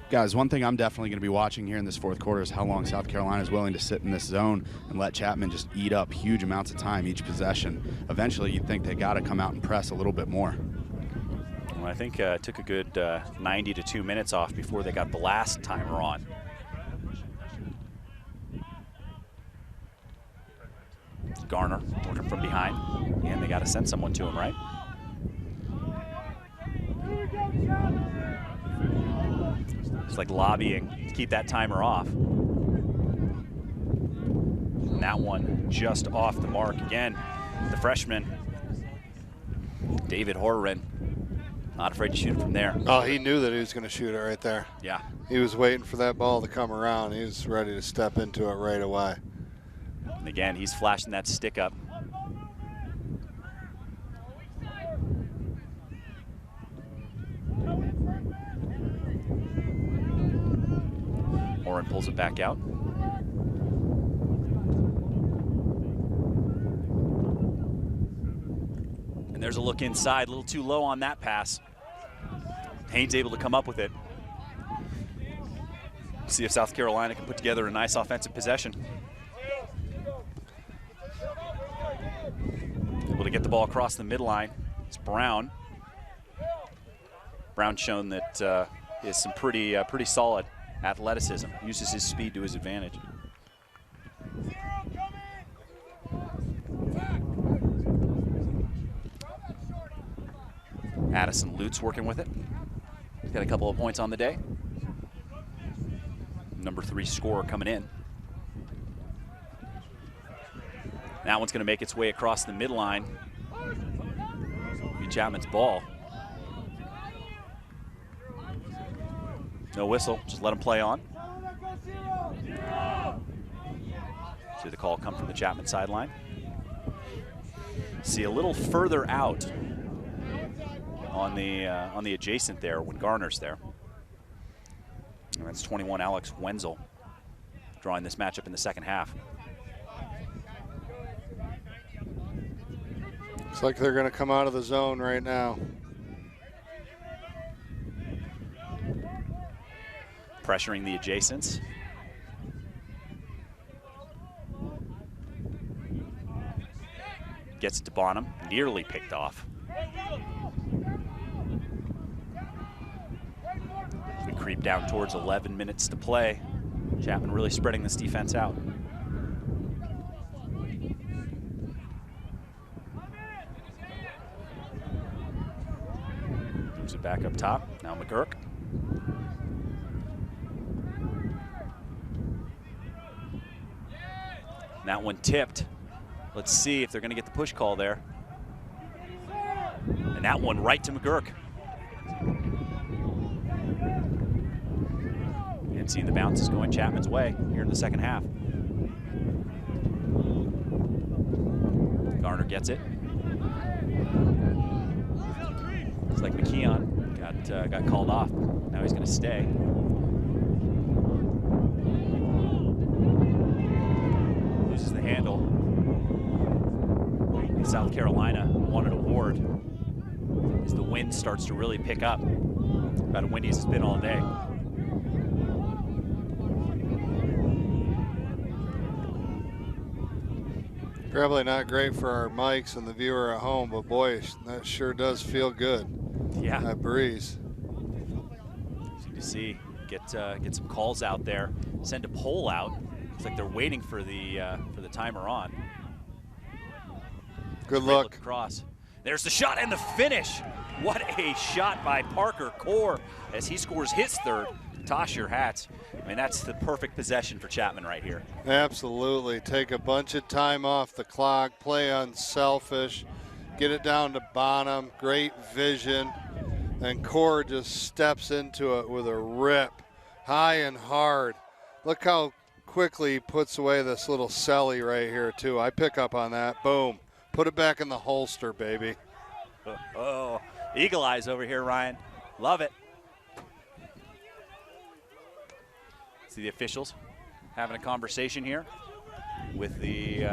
Guys, one thing I'm definitely going to be watching here in this fourth quarter is how long South Carolina is willing to sit in this zone and let Chapman just eat up huge amounts of time each possession. Eventually, you'd think they got to come out and press a little bit more. Well, I think it took a good 90 to 2 minutes off before they got the last timer on. Garner working from behind, and they got to send someone to him, right? It's like lobbying to keep that timer off. And that one just off the mark again. The freshman, David Horan, not afraid to shoot it from there. Oh, he knew that he was going to shoot it right there. Yeah. He was waiting for that ball to come around. He was ready to step into it right away. And again, he's flashing that stick up. Horan pulls it back out. And there's a look inside, a little too low on that pass. Haynes able to come up with it. See if South Carolina can put together a nice offensive possession. Able to get the ball across the midline. It's Brown. Brown's shown that is some pretty solid athleticism. Uses his speed to his advantage. Addison Lutz working with it. He's got a couple of points on the day. Number 3 scorer coming in. That one's going to make its way across the midline. Be Chapman's ball. No whistle, just let him play on. See the call come from the Chapman sideline. See a little further out on the adjacent there when Garner's there. And that's 21 Alex Wenzel drawing this matchup in the second half. Looks like they're going to come out of the zone right now. Pressuring the adjacents. Gets it to Bonham, nearly picked off. As we creep down towards 11 minutes to play, Chapman really spreading this defense out. Moves it back up top, now McGurk. And that one tipped. Let's see if they're going to get the push call there. And that one right to McGurk. And seeing the bounces going Chapman's way here in the second half. Garner gets it. It's like McKeon got called off. Now he's going to stay. Loses the handle. South Carolina won an award as the wind starts to really pick up. About as windy as it's been all day. Probably not great for our mics and the viewer at home, but boy, that sure does feel good. Yeah. That breeze. You see, get some calls out there. Send a pole out. Looks like they're waiting for the timer on. Good luck. Across. There's the shot and the finish. What a shot by Parker Core as he scores his third. Toss your hats. I mean, that's the perfect possession for Chapman right here. Absolutely. Take a bunch of time off the clock, play unselfish, get it down to Bonham, great vision, and Core just steps into it with a rip, high and hard. Look how quickly he puts away this little celly right here, too. I pick up on that. Boom. Put it back in the holster, baby. Oh, eagle eyes over here, Ryan. Love it. See the officials having a conversation here with the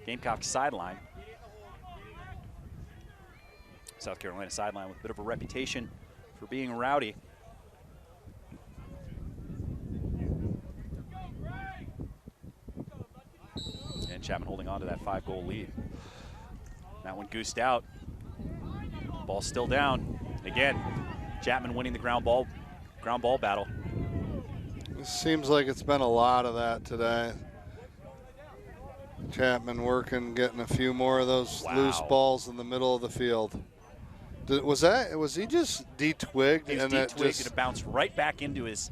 Gamecocks sideline. South Carolina sideline with a bit of a reputation for being rowdy. And Chapman holding on to that 5-goal lead. That one goosed out. Ball still down. Again, Chapman winning the ground ball battle. It seems like it's been a lot of that today. Chapman working, getting a few more of those loose balls in the middle of the field. Was he just de-twigged? He was de-twigged and it bounced right back into his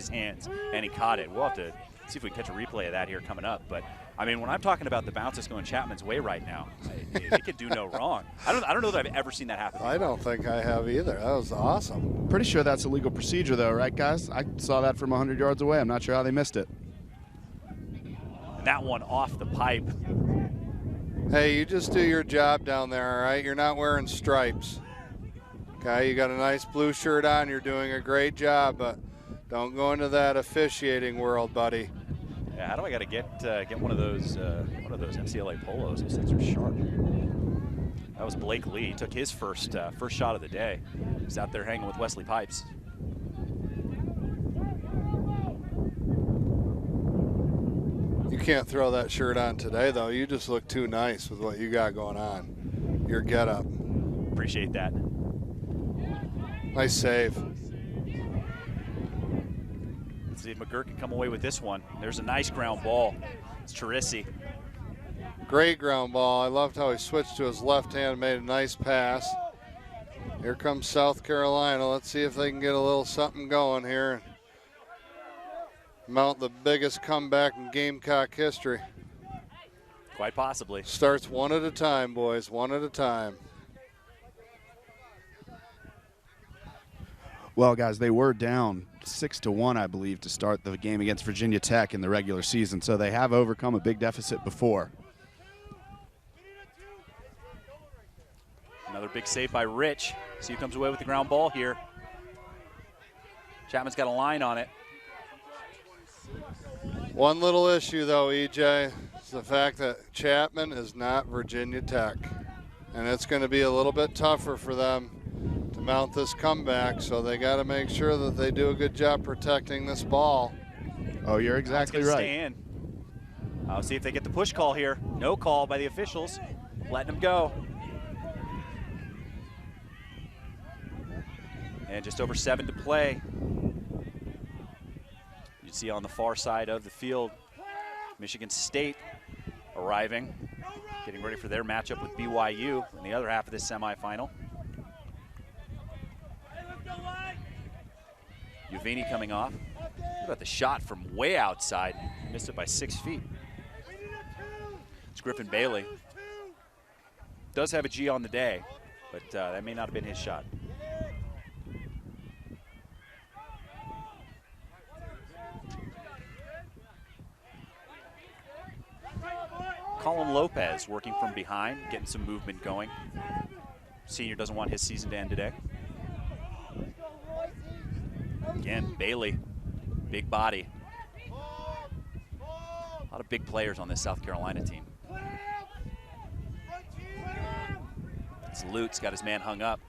hands, and he caught it. We'll have to see if we can catch a replay of that here coming up. But I mean, when I'm talking about the bounces going Chapman's way right now, it could do no wrong. I don't know that I've ever seen that happen. I don't think I have either. That was awesome. Pretty sure that's a legal procedure, though, right, guys? I saw that from 100 yards away. I'm not sure how they missed it. And that one off the pipe. Hey, you just do your job down there, all right? You're not wearing stripes. Okay, you got a nice blue shirt on. You're doing a great job, but don't go into that officiating world, buddy. Yeah, how do I got to get one of those MCLA polos? Those things are sharp. That was Blake Lee. He took his first shot of the day. He's out there hanging with Wesley Pipes. You can't throw that shirt on today, though. You just look too nice with what you got going on. Your getup. Appreciate that. Nice save. Let's see if McGirt can come away with this one. There's a nice ground ball. It's Teresi. Great ground ball. I loved how he switched to his left hand and made a nice pass. Here comes South Carolina. Let's see if they can get a little something going here. Mount the biggest comeback in Gamecock history. Quite possibly. Starts one at a time, boys, one at a time. Well, guys, they were down 6-1, I believe, to start the game against Virginia Tech in the regular season, so they have overcome a big deficit before. Another big save by Rich. See who comes away with the ground ball here. Chapman's got a line on it. One little issue, though, EJ, is the fact that Chapman is not Virginia Tech. And it's going to be a little bit tougher for them to mount this comeback, so they got to make sure that they do a good job protecting this ball. Oh, you're exactly right. Stay in. I'll see if they get the push call here. No call by the officials. Letting them go. And just over 7 to play. You see on the far side of the field, Michigan State arriving, getting ready for their matchup with BYU in the other half of this semifinal. Uvini coming off. Look about the shot from way outside. Missed it by 6 feet. It's Griffin Bailey. Does have a G on the day, but that may not have been his shot. Colin Lopez working from behind, getting some movement going. Senior doesn't want his season to end today. Again, Bailey, big body. A lot of big players on this South Carolina team. It's Lutz, got his man hung up.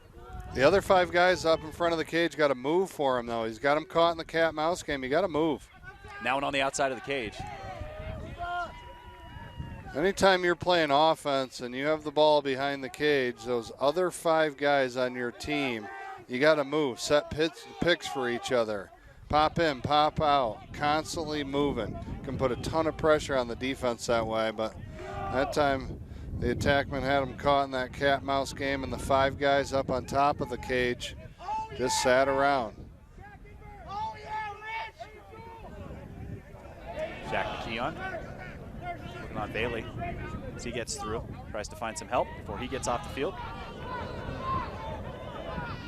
The other 5 guys up in front of the cage got to move for him, though. He's got him caught in the cat-mouse game. You got to move. Now one on the outside of the cage. Anytime you're playing offense and you have the ball behind the cage, those other 5 guys on your team, you got to move, set picks for each other. Pop in, pop out, constantly moving. Can put a ton of pressure on the defense that way, but that time The attackman had him caught in that cat-mouse game, and the 5 guys up on top of the cage just sat around. Jack McKeon looking on Bailey as he gets through, tries to find some help before he gets off the field.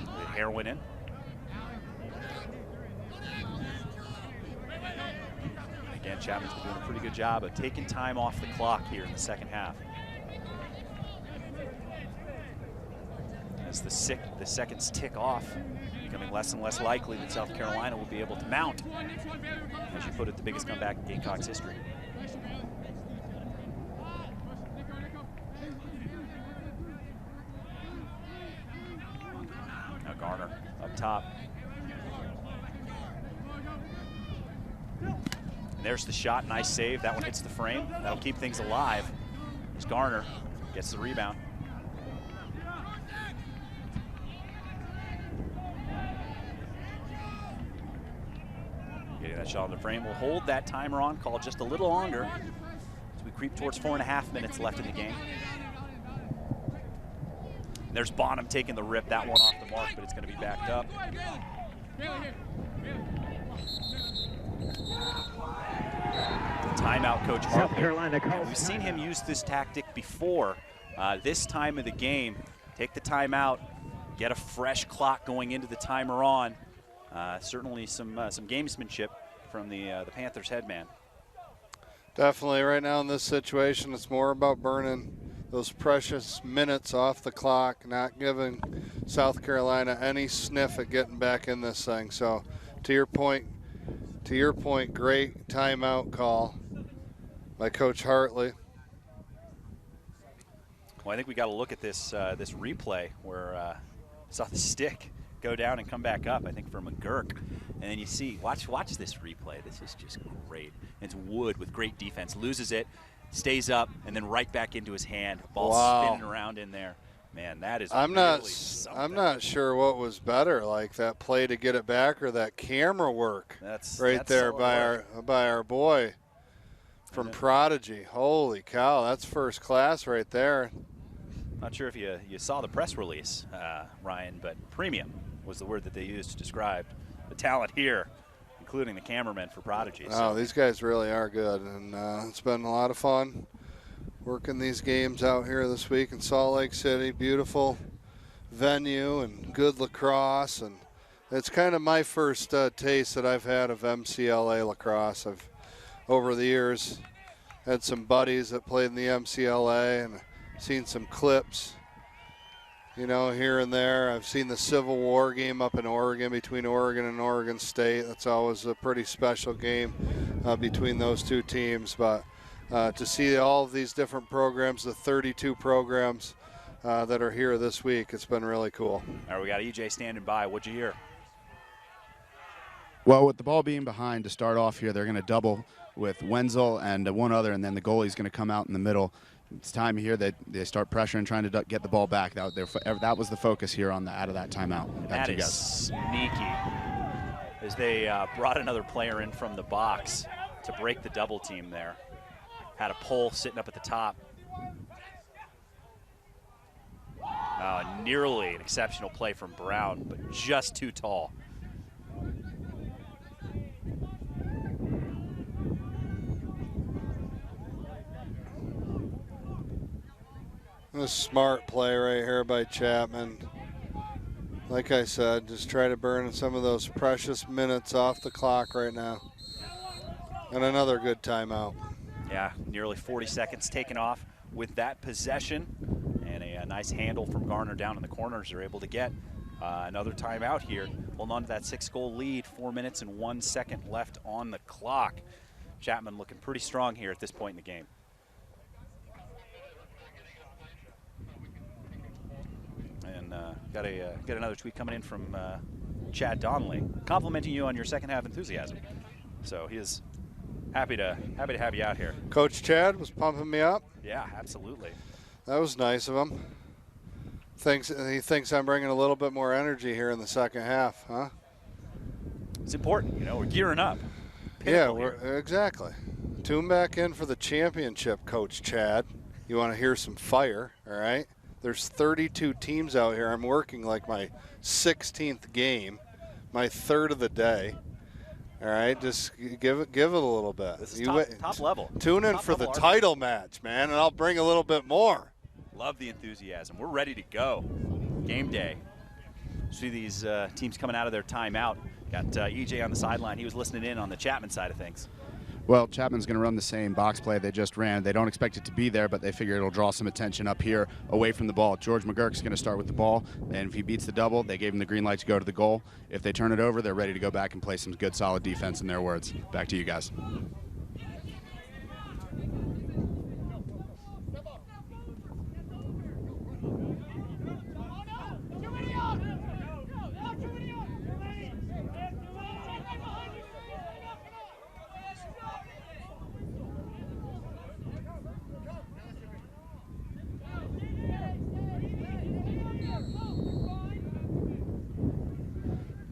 The heroin in. Again, Chapman's been doing a pretty good job of taking time off the clock here in the second half. As the seconds tick off, becoming less and less likely that South Carolina will be able to mount, as you put it, the biggest comeback in Gamecocks history. Now Garner up top. And there's the shot, nice save. That one hits the frame. That'll keep things alive as Garner gets the rebound. Getting that shot on the frame. We'll hold that timer on, call just a little longer as we creep towards 4.5 minutes left in the game. And there's Bonham taking the rip. That one off the mark, but it's going to be backed up. The timeout, Coach South Carolina Hartley. We've seen him use this tactic before. This time of the game, take the timeout, get a fresh clock going into the timer on. Certainly some gamesmanship from the Panthers headman. Definitely, right now in this situation, it's more about burning those precious minutes off the clock, not giving South Carolina any sniff at getting back in this thing. So, to your point, great timeout call by Coach Hartley. Well, I think we got to look at this this replay where saw the stick go down and come back up, I think, for McGurk. And then you see, watch this replay. This is just great. It's Wood with great defense. Loses it, stays up, and then right back into his hand. Ball spinning around in there. Man, that is I'm not sure what was better, like that play to get it back or that camera work. That's there by our boy from Prodigy. Holy cow, that's first class right there. Not sure if you saw the press release, Ryan, but premium was the word that they used to describe the talent here, including the cameraman for Prodigy. Oh, these guys really are good, and it's been a lot of fun working these games out here this week in Salt Lake City. Beautiful venue and good lacrosse, and it's kind of my first taste that I've had of MCLA lacrosse. I've, over the years, had some buddies that played in the MCLA and seen some clips, you know, here and there. I've seen the Civil War game up in Oregon between Oregon and Oregon State. That's always a pretty special game between those two teams. But to see all of these different programs, the 32 programs that are here this week, it's been really cool. All right, we got EJ standing by. What'd you hear? Well, with the ball being behind to start off here, they're going to double with Wenzel and one other, and then the goalie's going to come out in the middle. It's time here that they start pressuring, trying to get the ball back. That was the focus here on out of that timeout. That is sneaky, as they brought another player in from the box to break the double team there. Had a pole sitting up at the top. Nearly an exceptional play from Brown, but just too tall. A smart play right here by Chapman. Like I said, just try to burn some of those precious minutes off the clock right now. And another good timeout. Yeah, nearly 40 seconds taken off with that possession. And a nice handle from Garner down in the corners. They're able to get another timeout here. Holding on to that 6-goal lead. 4 minutes and 1 second left on the clock. Chapman looking pretty strong here at this point in the game. And got another tweet coming in from Chad Donnelly, complimenting you on your second half enthusiasm. So he is happy to have you out here. Coach Chad was pumping me up. Yeah, absolutely. That was nice of him. He thinks I'm bringing a little bit more energy here in the second half, huh? It's important, you know. We're gearing up. Yeah, exactly. Tune back in for the championship, Coach Chad. You want to hear some fire, all right? There's 32 teams out here. I'm working like my 16th game, my 3rd of the day. All right, just give it a little bit. This is top level. Tune in for the title match, man, and I'll bring a little bit more. Love the enthusiasm. We're ready to go. Game day. See these teams coming out of their timeout. Got EJ on the sideline. He was listening in on the Chapman side of things. Well, Chapman's going to run the same box play they just ran. They don't expect it to be there, but they figure it'll draw some attention up here away from the ball. George McGurk's going to start with the ball, and if he beats the double, they gave him the green light to go to the goal. If they turn it over, they're ready to go back and play some good, solid defense in their words. Back to you guys.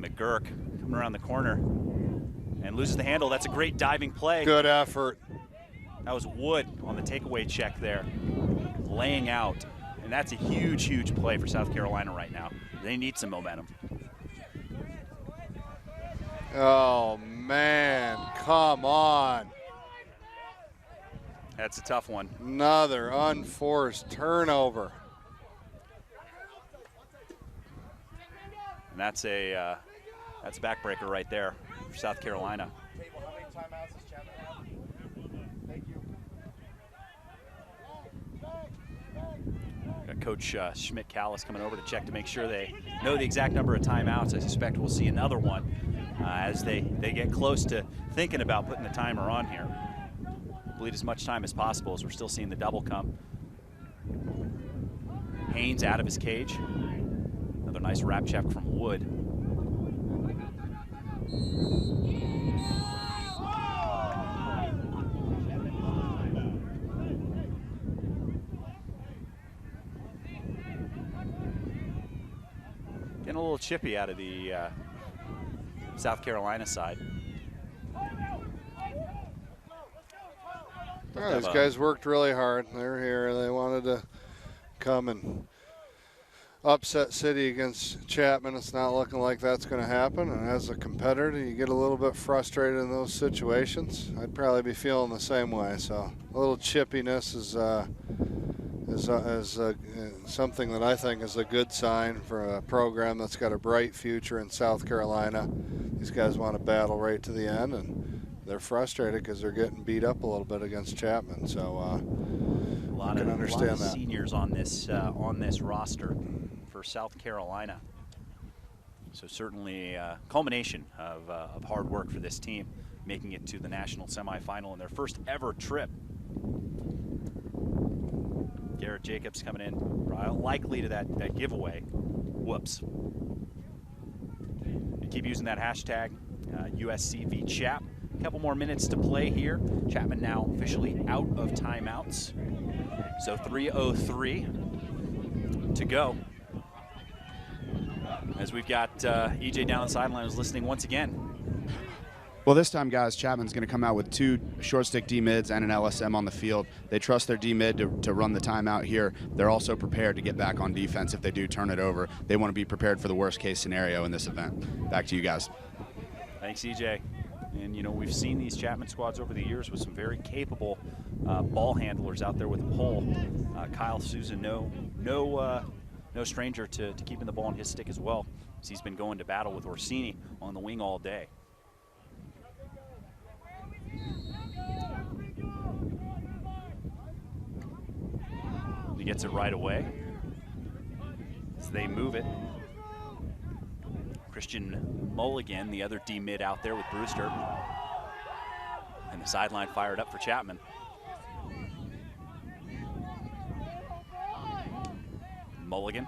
McGurk coming around the corner and loses the handle. That's a great diving play. Good effort. That was Wood on the takeaway check there, laying out. And that's a huge, huge play for South Carolina right now. They need some momentum. Oh, man, come on. That's a tough one. Another unforced turnover. And that's a backbreaker right there for South Carolina. Got Coach Schmidt-Callis coming over to check to make sure they know the exact number of timeouts. I suspect we'll see another one as they get close to thinking about putting the timer on here. Bleed as much time as possible as we're still seeing the double come. Haynes out of his cage. Another nice wrap check from Wood. Getting a little chippy out of the South Carolina side. Oh, these guys worked really hard. They're here. They wanted to come and upset City against Chapman. It's not looking like that's going to happen. And as a competitor, you get a little bit frustrated in those situations. I'd probably be feeling the same way. So a little chippiness is something that I think is a good sign for a program that's got a bright future in South Carolina. These guys want to battle right to the end, and they're frustrated because they're getting beat up a little bit against Chapman. So I can understand that. Seniors on this roster for South Carolina. So certainly a culmination of hard work for this team, making it to the national semifinal in their first ever trip. Garrett Jacobs coming in, likely to that giveaway. Whoops. You keep using that hashtag, USCVChap. A couple more minutes to play here. Chapman now officially out of timeouts. So 3:03 to go. As we've got EJ down the sideline who's listening once again. Well, this time, guys, Chapman's going to come out with 2 short stick D-mids and an LSM on the field. They trust their D-mid to run the timeout here. They're also prepared to get back on defense if they do turn it over. They want to be prepared for the worst-case scenario in this event. Back to you guys. Thanks, EJ. And, you know, we've seen these Chapman squads over the years with some very capable ball handlers out there with the pole. Kyle Souza, no stranger to keeping the ball in his stick as well, as he's been going to battle with Orsini on the wing all day. He gets it right away as they move it. Christian Mulligan, the other D-mid out there with Brewster. And the sideline fired up for Chapman. Mulligan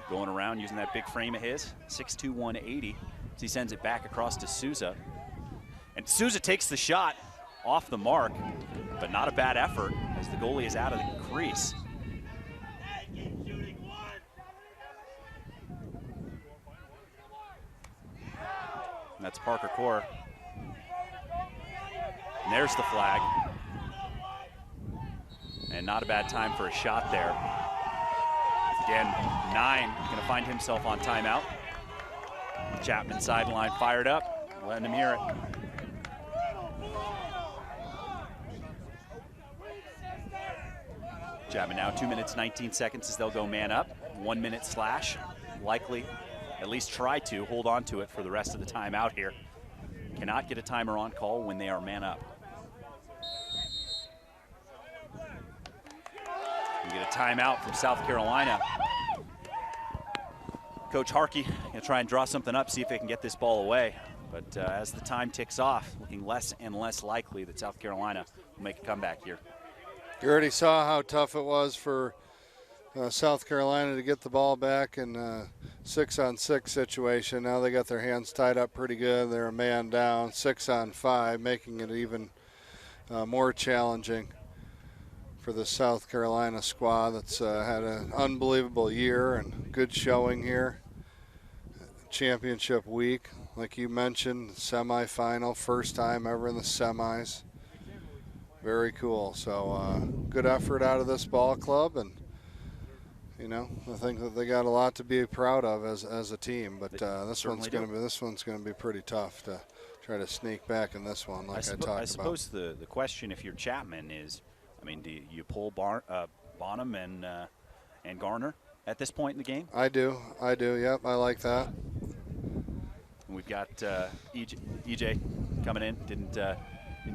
going around using that big frame of his, 6'2", 180. So he sends it back across to Souza. And Souza takes the shot off the mark, but not a bad effort as the goalie is out of the crease. And that's Parker Core. And there's the flag. And not a bad time for a shot there. Again, 9 going to find himself on timeout. Chapman sideline fired up, letting him hear it. Chapman now 2 minutes, 19 seconds as they'll go man up. 1 minute slash. Likely, at least try to hold on to it for the rest of the time out here. Cannot get a timer on call when they are man up. You get a timeout from South Carolina. Coach Harkey gonna try and draw something up, see if they can get this ball away. But as the time ticks off, looking less and less likely that South Carolina will make a comeback here. You already saw how tough it was for South Carolina to get the ball back in a 6-on-6 situation. Now they got their hands tied up pretty good. They're a man down, 6-on-5, making it even more challenging for the South Carolina squad that's had an unbelievable year and good showing here. Championship week, like you mentioned, semifinal, first time ever in the semis. Very cool. So good effort out of this ball club, and you know, I think that they got a lot to be proud of as a team. But this one's going to be pretty tough to try to sneak back in this one, like I talked about. I suppose the question, if you're Chapman, is, I mean, do you pull Bonham and Garner at this point in the game? I do. Yep, I like that. We've got EJ coming in. Didn't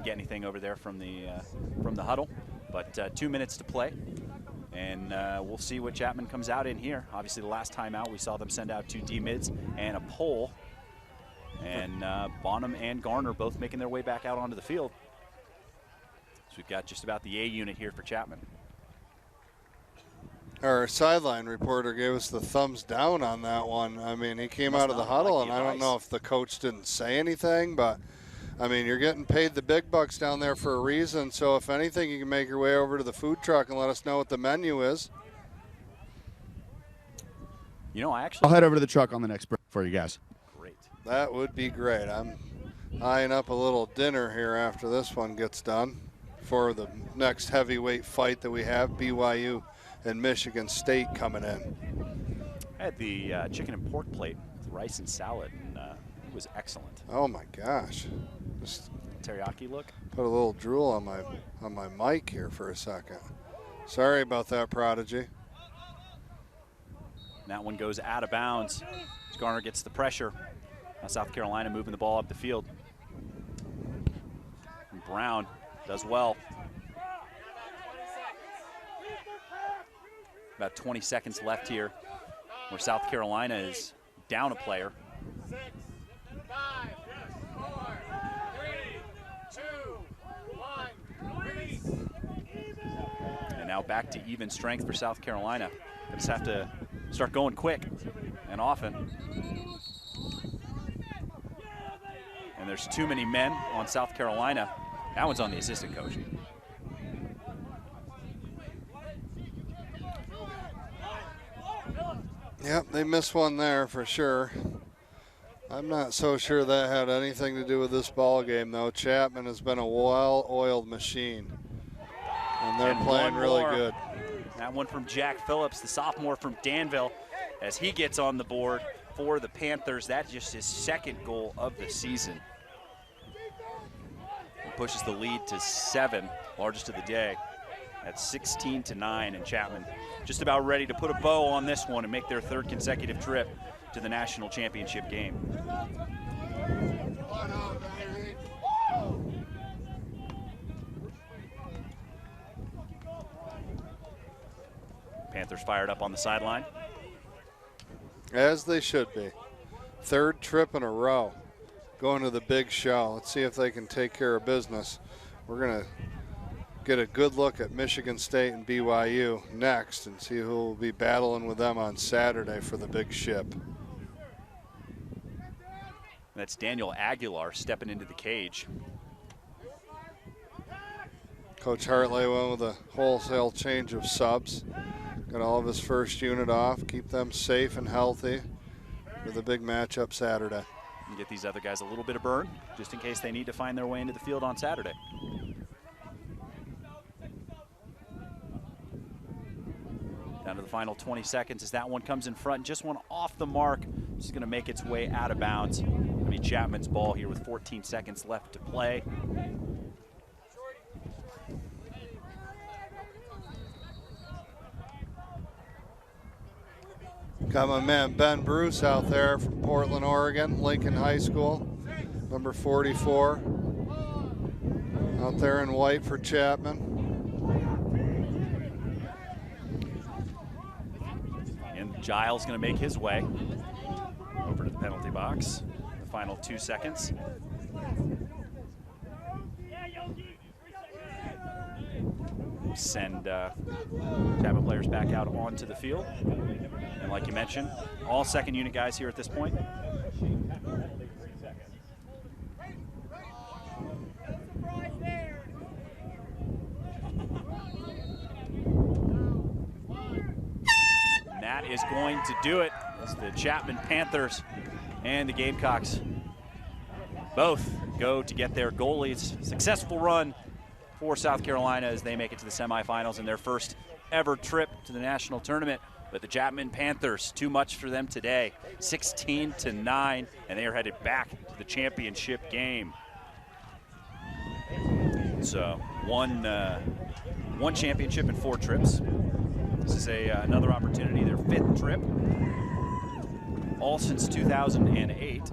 get anything over there from the huddle, but 2 minutes to play, and we'll see what Chapman comes out in here. Obviously, the last time out, we saw them send out 2 D-mids and a pole, and Bonham and Garner both making their way back out onto the field. So we've got just about the A unit here for Chapman. Our sideline reporter gave us the thumbs down on that one. I mean, he came out of the huddle, and I don't know if the coach didn't say anything, but I mean, you're getting paid the big bucks down there for a reason. So if anything, you can make your way over to the food truck and let us know what the menu is. You know, I'll head over to the truck on the next break for you guys. Great. That would be great. I'm eyeing up a little dinner here after this one gets done for the next heavyweight fight that we have, BYU and Michigan State coming in. I had the chicken and pork plate with rice and salad, and it was excellent. Oh my gosh. Just teriyaki look. Put a little drool on my mic here for a second. Sorry about that, Prodigy. That one goes out of bounds. Garner gets the pressure. Now South Carolina moving the ball up the field. And Brown does well. About 20 seconds left here, where South Carolina is down a player. 6, 5, 4, 3, 2, 1, release. And now back to even strength for South Carolina. They just have to start going quick and often. And there's too many men on South Carolina. That one's on the assistant coach. Yep, they missed one there for sure. I'm not so sure that had anything to do with this ball game, though. Chapman has been a well-oiled machine, and they're playing really good. That one from Jack Phillips, the sophomore from Danville, as he gets on the board for the Panthers. That's just his second goal of the season. He pushes the lead to 7, largest of the day. That's 16-9, and Chapman just about ready to put a bow on this one and make their 3rd consecutive trip to the national championship game. Panthers fired up on the sideline. As they should be. 3rd trip in a row going to the big show. Let's see if they can take care of business. We're going to get a good look at Michigan State and BYU next and see who will be battling with them on Saturday for the big ship. That's Daniel Aguilar stepping into the cage. Coach Hartley went with a wholesale change of subs. Got all of his first unit off, keep them safe and healthy for the big matchup Saturday. And get these other guys a little bit of burn, just in case they need to find their way into the field on Saturday. Down to the final 20 seconds as that one comes in front. Just one off the mark. Just going to make its way out of bounds. I mean, Chapman's ball here with 14 seconds left to play. Got my man Ben Bruce out there from Portland, Oregon, Lincoln High School, number 44. Out there in white for Chapman. And Giles going to make his way over to the penalty box. The final 2 seconds. Send Chapman players back out onto the field. And like you mentioned, all second unit guys here at this point. And that is going to do it as the Chapman Panthers and the Gamecocks both go to get their goalies. Successful run for South Carolina as they make it to the semifinals in their first ever trip to the national tournament. But the Chapman Panthers, too much for them today, 16-9, and they are headed back to the championship game. So one championship in 4 trips. This is another opportunity, their 5th trip, all since 2008.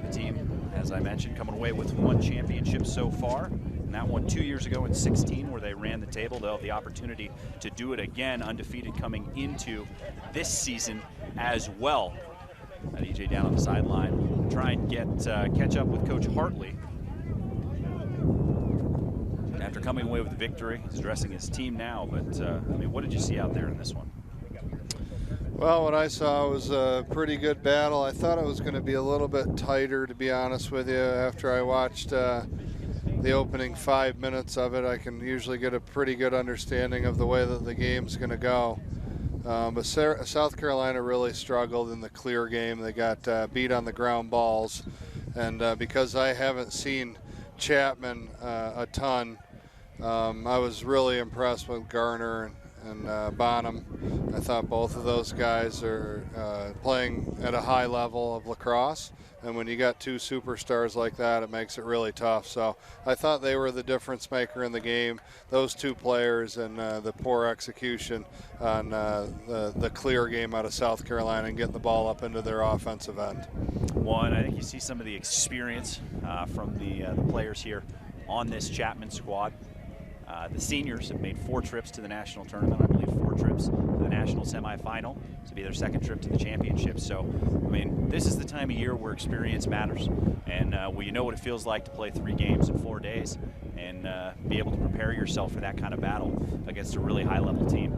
The team, as I mentioned, coming away with 1 championship so far. And that one 2 years ago in 16 where they ran the table. They'll have the opportunity to do it again, undefeated coming into this season as well. EJ down on the sideline, try and catch up with Coach Hartley. After coming away with the victory, he's addressing his team now. But, I mean, what did you see out there in this one? Well, what I saw was a pretty good battle. I thought it was going to be a little bit tighter, to be honest with you. After I watched the opening 5 minutes of it, I can usually get a pretty good understanding of the way that the game's going to go. But South Carolina really struggled in the clear game. They got beat on the ground balls. And because I haven't seen Chapman a ton, I was really impressed with Garner and Bonham. I thought both of those guys are playing at a high level of lacrosse. And when you got 2 superstars like that, it makes it really tough. So I thought they were the difference maker in the game. Those 2 players and the poor execution on the clear game out of South Carolina and getting the ball up into their offensive end. One, I think you see some of the experience from the players here on this Chapman squad. The seniors have made 4 trips to the national tournament, I believe 4 trips to the national semifinal. This will be their 2nd trip to the championship. So, I mean, this is the time of year where experience matters. And where you know what it feels like to play 3 games in 4 days and be able to prepare yourself for that kind of battle against a really high-level team.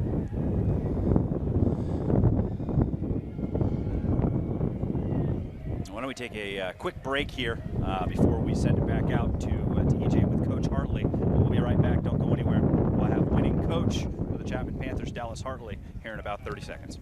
Why don't we take a quick break here before we send it back out to EJ with Coach Hartley. We'll be right back. Don't go anywhere. We'll have winning coach of the Chapman Panthers, Dallas Hartley, here in about 30 seconds.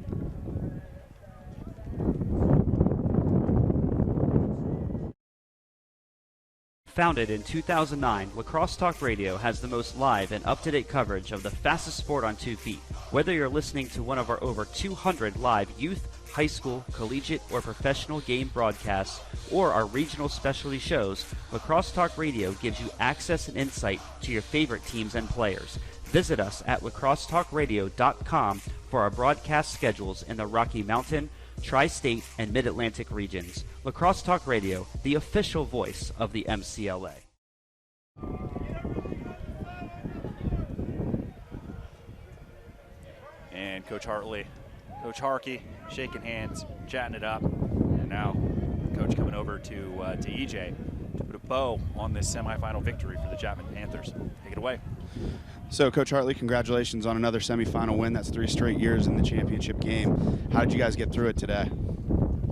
Founded in 2009, Lacrosse Talk Radio has the most live and up-to-date coverage of the fastest sport on 2 feet. Whether you're listening to one of our over 200 live youth, high school, collegiate, or professional game broadcasts, or our regional specialty shows, Lacrosse Talk Radio gives you access and insight to your favorite teams and players. Visit us at lacrossetalkradio.com for our broadcast schedules in the Rocky Mountain, Tri-State, and Mid-Atlantic regions. Lacrosse Talk Radio, the official voice of the MCLA. And Coach Hartley, Coach Harkey, shaking hands, chatting it up, and now Coach coming over to EJ to put a bow on this semifinal victory for the Chapman Panthers. Take it away. So, Coach Hartley, congratulations on another semifinal win. That's 3 straight years in the championship game. How did you guys get through it today?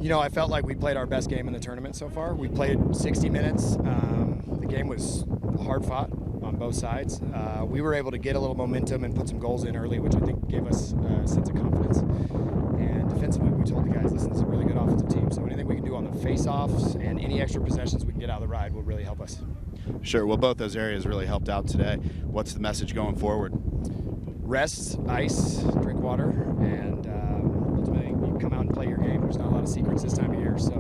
You know, I felt like we played our best game in the tournament so far. We played 60 minutes. The game was hard fought on both sides. We were able to get a little momentum and put some goals in early, which I think gave us a sense of confidence. And defensively, we told the guys, listen, this is a really good offensive team, so anything we can do on the face-offs and any extra possessions we can get out of the ride will really help us. Sure. Well, both those areas really helped out today. What's the message going forward? rest, ice, drink water, and ultimately you come out and play your game. There's not a lot of secrets this time of year, so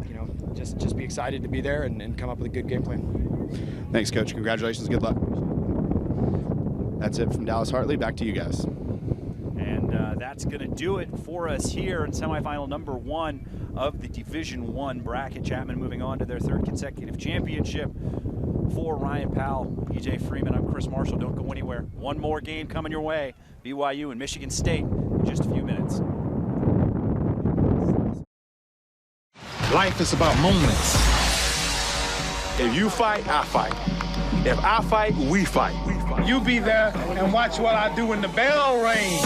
you know, just be excited to be there and come up with a good game plan. Thanks, Coach. Congratulations. Good luck. That's it from Dallas Hartley. Back to you guys. And that's going to do it for us here in semifinal number 1 of the Division I bracket. Chapman moving on to their 3rd consecutive championship. For Ryan Powell, EJ Freeman, I'm Chris Marshall. Don't go anywhere. One more game coming your way. BYU and Michigan State in just a few minutes. Life is about moments. If you fight, I fight. If I fight, we fight. You be there and watch what I do when the bell rings.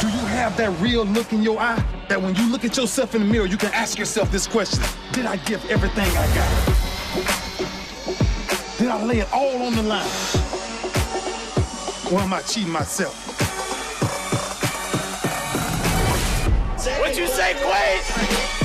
Do you have that real look in your eye that when you look at yourself in the mirror, you can ask yourself this question: did I give everything I got? Did I lay it all on the line? Or am I cheating myself? What you say, Quaid?